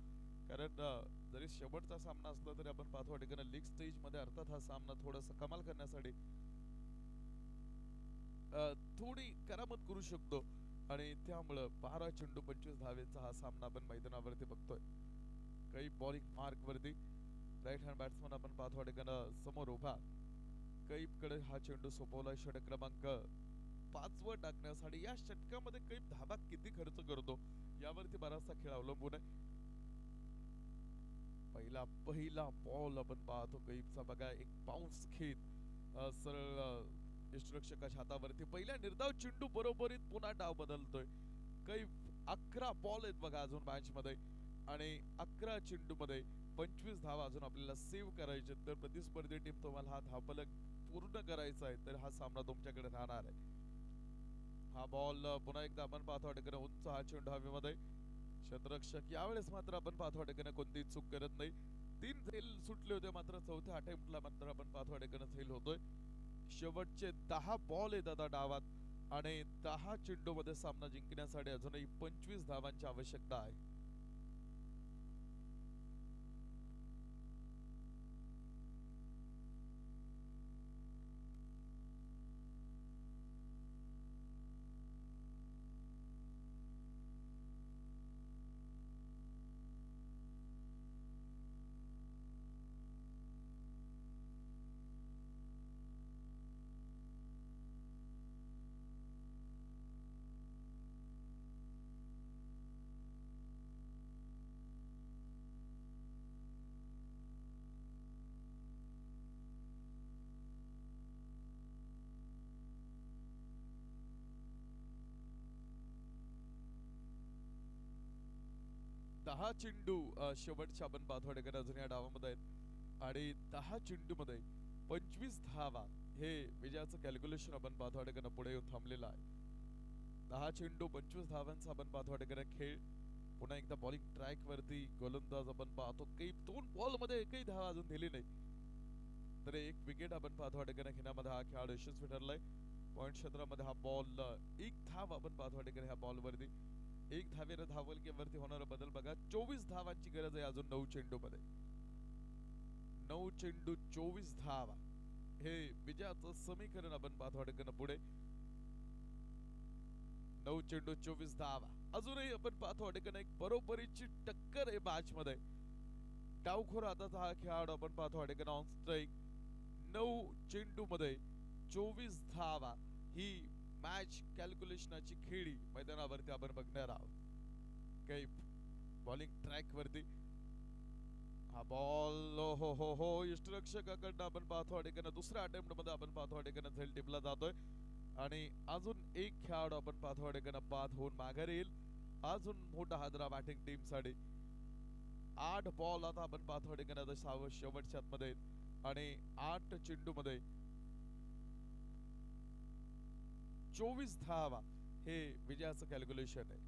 कारण जरी शेवटचा सामना असला तरी आपण पाहतो ठिकाणी लीग स्टेज मध्ये अर्थात हा सामना थोडासा कमाल करण्यासाठी थोडी करामत करू शकतो आणि त्यामुळं 12 चेंडू 25 धावेचा हा सामना आपण मैदानावरती बघतोय. काही बॉलिंग मार्क वरती राईट हँड बॅट्समन आपण पाहतो ठिकाणी समोर उभा. कैपकडे हा चेंडू सोपवलाय षटक क्रमांक 5वर टाकण्यासाठी. या षटकामध्ये कैप धाबा किती खर्च करतो यावरती बराचसा खेळ अवलंबून आहे. पहिला बॉल आपण पाहतो कैपचा, बघा एक बाउन्स खेत सरळ यष्टिरक्षकाच्या हातावरती. पहिल्या निर्धाव चेंडू बरोबरीत पुन्हा डाव बदलतोय कैप. 11 बॉल आहेत बघा अजून मॅच मध्ये आणि 11 चेंडू मध्ये 25 धावा अजून आपल्याला सेव्ह करायचे. तर प्रतिस्पर्धी टीम तुम्हाला हा धावफलक पूर्ण करायचा आहे तर हा सामना तुमच्याकडे राहणार आहे. हा बॉल पुन्हा एकदा आपण पाहतो ठिकाणी उंच हा चेंडू हवेमध्ये. क्षेत्ररक्षक यावेळेस मात्र आपण पाहतो ठिकाणी कोणतीही चूक करत नाही. 3 झेल सुटले होते मात्र चौथ्या अटेम्प्टला मात्र आपण पाहतो ठिकाणी झेल होतोय. शेवटचे 10 बॉल आहेत आता डावात आणि 10 चेंडू मध्ये सामना जिंकण्यासाठी अजूनही 25 धावांची आवश्यकता आहे. दहा चेंडू शेवटच्या आपण पाहतो ठिकाणी अजून या डावामध्ये आहेत आणि 10 चेंडू मध्ये 25 धावा हे विजयाचं कॅल्क्युलेशन आपण पाहतो ठिकाणी पुढे येऊन थांबलेलं आहे. 10 चेंडू 25 धावांचा आपण पाहतो ठिकाणी खेळ. पुन्हा एकदा बॉलिंग ट्रॅक वरती गोलंदाज आपण पाहतो की 2 बॉल मध्ये एकही धावा अजून दिली नाही तर एक विकेट आपण पाहतो ठिकाणी घेण्यामध्ये हा खेळाडू यशस्वी ठरलाय. पॉइंट क्षेत्रामध्ये हा बॉल एक धाव आपण पाहतो ठिकाणी ह्या बॉल वरती. एक धावेनं धावलकीवरती होणारा बदल बघा. 24 धावांची गरज आहे अजून 9 चेंडू मध्ये. 9 चेंडू 24 धावा हे विजयाचं समीकरण आपण पाहतो ठिकाणी पुढे. 9 चेंडू 24 धावा अजूनही आपण पाहतो ठिकाणी एक बरोबरीची टक्कर आहे मॅच मध्ये. डावखोर हाताचा हा खेळाडू आपण पाहतो ठिकाणी ऑन स्ट्राईक. 9 चेंडू मध्ये 24 धावा ही मॅच कॅल्क्युलेशनची खेळी मैदानावरती आपण बघणार आहोत. कैप बॉलिंग ट्रॅक वरती हा बॉल हो यष्टिरक्षकाकडनं आपण पाहतो ठिकाणी दुसऱ्या अटेम्प्ट मध्ये आपण पाहतो ठिकाणी झेल टिपला जातोय आणि अजून एक खेळाडू आपण पाहतो ठिकाणी बाद होऊन माघारी येईल. अजून मोठा हादरा बॅटिंग टीम साठी. 8 बॉल आता आपण पाहतो ठिकाणी शेवटच्या मध्ये आणि 8 चेंडू मध्ये 24 धावा हे विजयाचं कॅल्क्युलेशन आहे.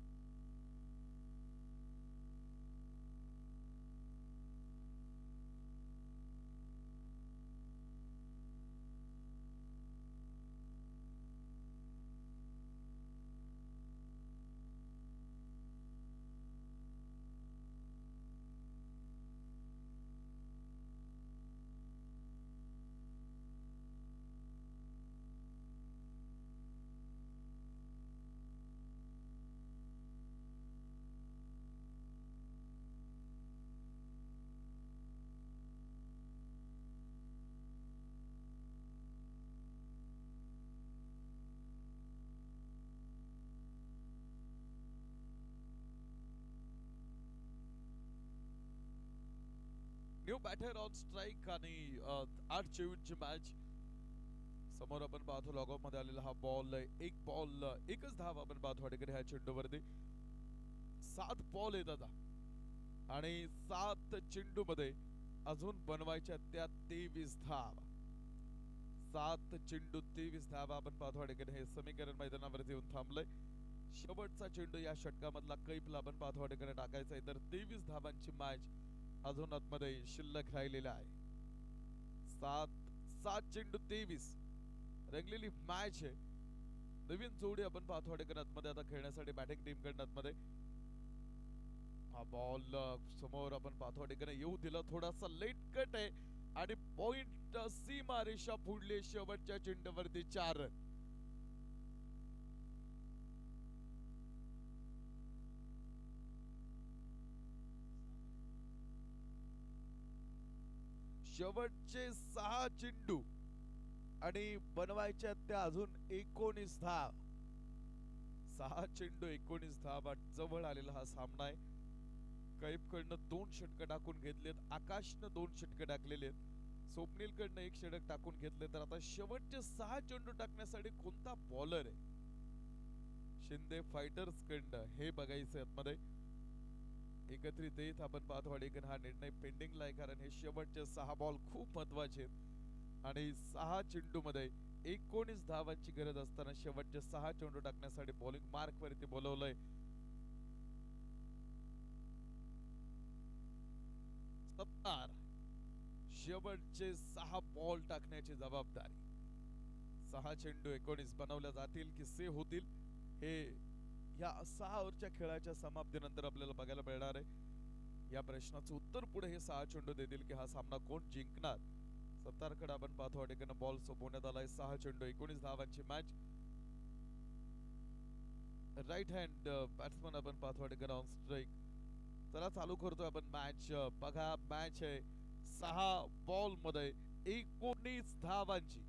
न्यू बॅटर ऑन स्ट्राईक आणि 8 चेंडूची मॅच. समोर आपण पाहतो लॉग ऑफ मध्ये आलेला हा बॉल. एक बॉल एकच धाव आपण पाहतो ठिकाणी ह्या चेंडूवरती. 7 बॉल आहेत आता आणि 7 चेंडू मध्ये अजून बनवायच्या त्या 23 धावा. 7 चेंडू 23 धावा आपण पाहतो ठिकाणी हे समीकरण मैदानावरती येऊन थांबलंय. शेवटचा चेंडू या षटकामधला कैफला आपण पाहतो ठिकाणी टाकायचा आहे तर 23 धावांची मॅच अजून आतमध्ये शिल्लक राहिलेला आहे. 7 चेंडू 23 रंगलेली मॅच आहे. नवीन जोडी आपण पाहतो ठिकाणी आतमध्ये आता खेळण्यासाठी बॅटिंग टीम कडून आतमध्ये हा बॉल समोर आपण पाहतो ठिकाणी येऊ दिला. थोडासा लेट कट आहे आणि पॉइंट सीमा रेषा पुढले शेवटच्या चेंडूवरती 4 रन. शेवटचे 6 चेंडू आणि बनवायच्या त्या अजून 19 धाव. 6 चेंडू 19 धावा जवळ आलेला हा सामना आहे. कैफकडनं 2 षटक टाकून घेतलेत, आकाशनं 2 षटक टाकलेले आहेत, स्वप्नीलकडनं 1 षटक टाकून घेतले. तर आता शेवटचे 6 चेंडू टाकण्यासाठी कोणता बॉलर आहे शिंदे फायटर्स कडनं हे बघायचं आतमध्ये. एकत्रित येत आपण पाहतो वाडेकन हा निर्णय पेंडिंगला आहे कारण हे शेवटचे 6 बॉल खूप महत्वाचे आहेत आणि 6 चेंडू मध्ये 19 धावांची गरज असताना शेवटचे 6 चेंडू टाकण्यासाठी बॉलिंग मार्क वरती बोलवलंय. सत्तार शेवटचे 6 बॉल टाकण्याची जबाबदारी. 6 चेंडू 19 बनवल्या जातील की से होतील हे या 6 ओव्हरच्या खेळाच्या समाप्तीनंतर आपल्याला बघायला मिळणार आहे. या प्रश्नाचं उत्तर पुढे हे 6 चेंडू देतील की हा सामना कोण जिंकणार. सत्तारकडे आपण पाहतो वाटेकन बॉल सोपवण्यात आलाय. 6 चेंडू 19 धावांची मॅच. राईट हँड बॅट्समन आपण पाहतो वाटेकन ऑन स्ट्राइक. चला चालू करतोय आपण मॅच. बघा मॅच आहे 6 बॉल मध्ये 19 धावांची.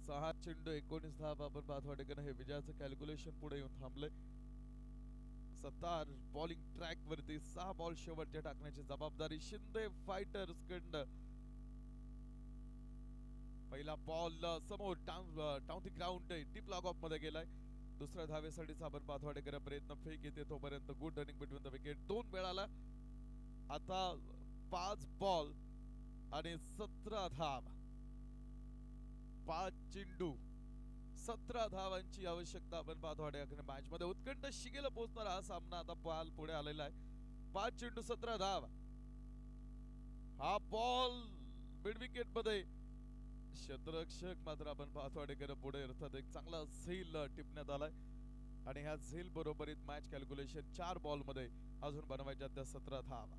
6 चेंडू 19 धावा आपण पाहतो वाटेकन हे विजयाचं कॅल्क्युलेशन पुढे येऊन थांबलंय. सत्तार बॉलिंग ट्रॅक वरती 6 बॉल शेवटच्या टाकण्याची जबाबदारी शिंदे फायटर्स कडनं. पहिला बॉल समोर town the ground deep log of मध्ये गेलाय. दुसऱ्या धावेसाठी आपण पाहतो वाटेकन प्रयत्न फेक येते तोपर्यंत good running between the wicket. 2 वेळाला आता 5 बॉल आणि 17 धाव. 5 चेंडू 17 धावांची आवश्यकता आपण पाहतो मॅच मध्ये. उत्कंठ शिगेला पोहोचणारा हा सामना आता पाल पुढे आलेला आहे. 5 चेंडू 17 धाव. हा बॉल मिड विकेट मध्ये क्षेत्ररक्षक मात्र आपण पाहतो वाटेकर पुढे अर्थात एक चांगला झेल टिपण्यात आलाय आणि ह्या झेल बरोबरीत मॅच कॅल्क्युलेशन 4 बॉल मध्ये अजून बनवायच्या त्या 17 धावा.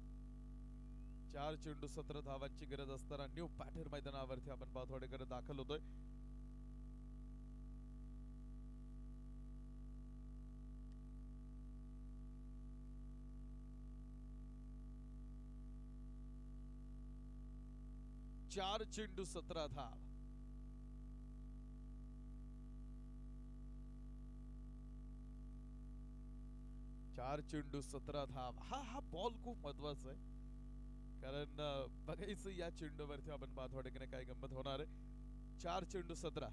4 चेंडू 17 धावांची गरज असताना न्यू पॅटर्न मैदानावरती आपण पाहतो वाटेकर दाखल होतोय. चार चेंडू 17 धाव. चार चेंडू 17 धाव. हा बॉल खूप महत्वाचा आहे कारण बघायचं या चेंडूवरती आपण पाहतो वाटेकडे काय गंमत होणार आहे. 4 चेंडू 17.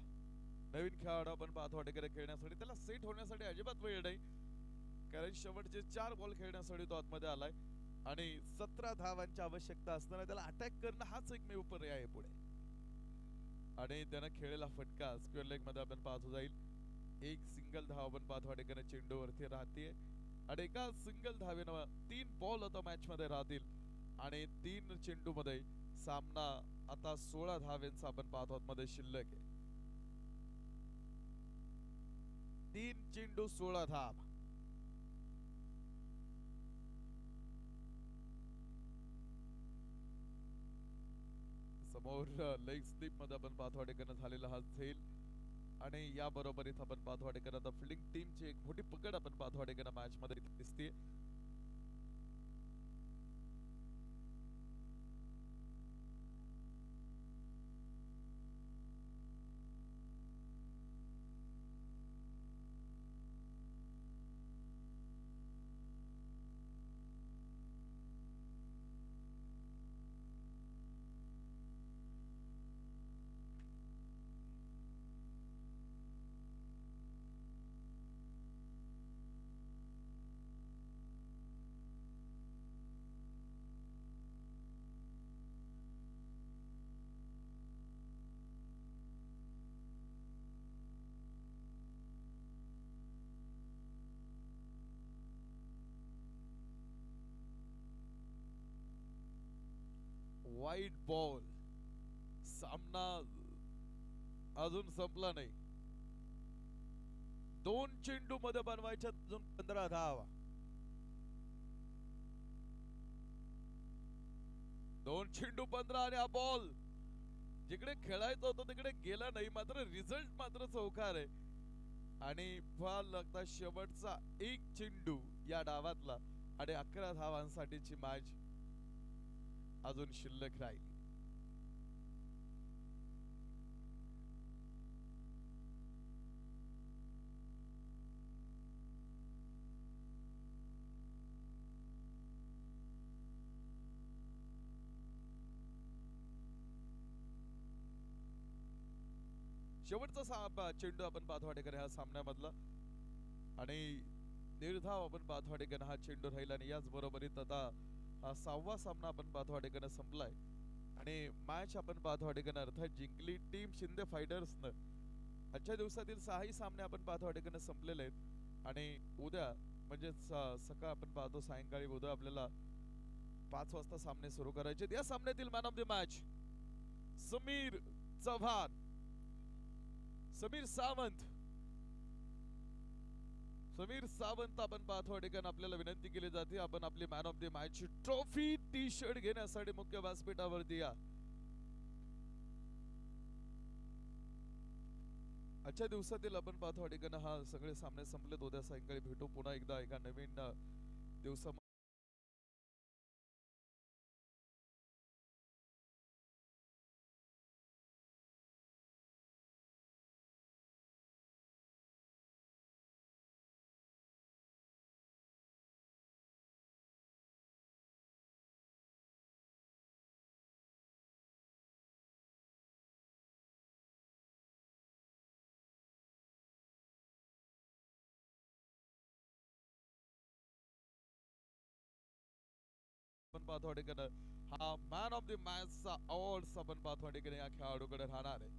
नवीन खेळाडू आपण पाहतो वाटेकडे खेळण्यासाठी त्याला सेट होण्यासाठी अजिबात वेळ नाही कारण शेवटचे 4 बॉल खेळण्यासाठी तो आतमध्ये आलाय आणि 17 धावांची आवश्यकता असताना त्याला अटॅक करणं हाच एकमेव पर्याय आहे पुढे. आणि त्यानं खेळलेला फटका स्क्वेअर लेग मध्ये आपण पाहतो जाईल. एक सिंगल धाव आपण पाहतो वाटेकडे चेंडूवरती राहते आणि एका सिंगल धावेनं 3 बॉल आता मॅच मध्ये राहतील आणि 3 चेंडू मध्ये सामना आता 16 धावेंचा आपण पाहतो मध्ये शिल्लक आहे. 3 चेंडू 16 धाव. समोर लेग स्लिप मध्ये आपण पाहतो वाटेकन झालेला हा झेल आणि या बरोबरीत आपण पाहतो वाटेकन आता फिल्डिंग टीमची एक मोठी पकड आपण पाहतो वाटेकन मॅच मध्ये दिसते. वाईट बॉल. सामना अजून संपला नाही. 2 चेंडू मध्ये बनवायच्या अजून 15 धावा. 2 चेंडू 15 आणि हा बॉल जिकडे खेळायचं होतं तिकडे गेला नाही, मात्र रिझल्ट मात्र चौकार आहे. आणि फार लगता शेवटचा 1 चेंडू या डावातला आणि 11 धावांसाठीची मॅच अजून शिल्लक राहील. शेवटचा चेंडू आपण पाहतो वाटेकर ह्या सामन्यामधला आणि 1.5 धाव आपण पाहतो वाटेकर हा चेंडू राहिला आणि याच बरोबरीत आता हा 6वा सामना आपण पाहतो वाटेकर संपलाय आणि मॅच आपण पाहतो वाटेकर अर्थात जिंकली टीम शिंदे फायटर्सनं. आजच्या दिवसातील 6ही सामने आपण पाहतो वाटेकर संपलेले आहेत आणि उद्या म्हणजे सकाळ आपण पाहतो सायंकाळी उद्या आपल्याला 5 वाजता सामने सुरू करायचे. या सामन्यातील man of the match Sameer Chavan, Sameer Sawant आपण पाहतो ठिकाणी आपल्याला विनंती केली जाते आपण आपली मॅन ऑफ द मॅच ची ट्रॉफी टी शर्ट घेण्यासाठी मुख्य व्यासपीठावरती या. आजच्या दिवसातील आपण पाहतो ठिकाणी हा सगळे सामने संपलेत. उद्या सायंकाळी भेटू पुन्हा एकदा एका नवीन दिवसा. आपण पाहतो ठिकाणी हा मॅन ऑफ द मॅच चा अवॉर्ड आपण पाहतो ठिकाणी या खेळाडूकडे राहणार आहे.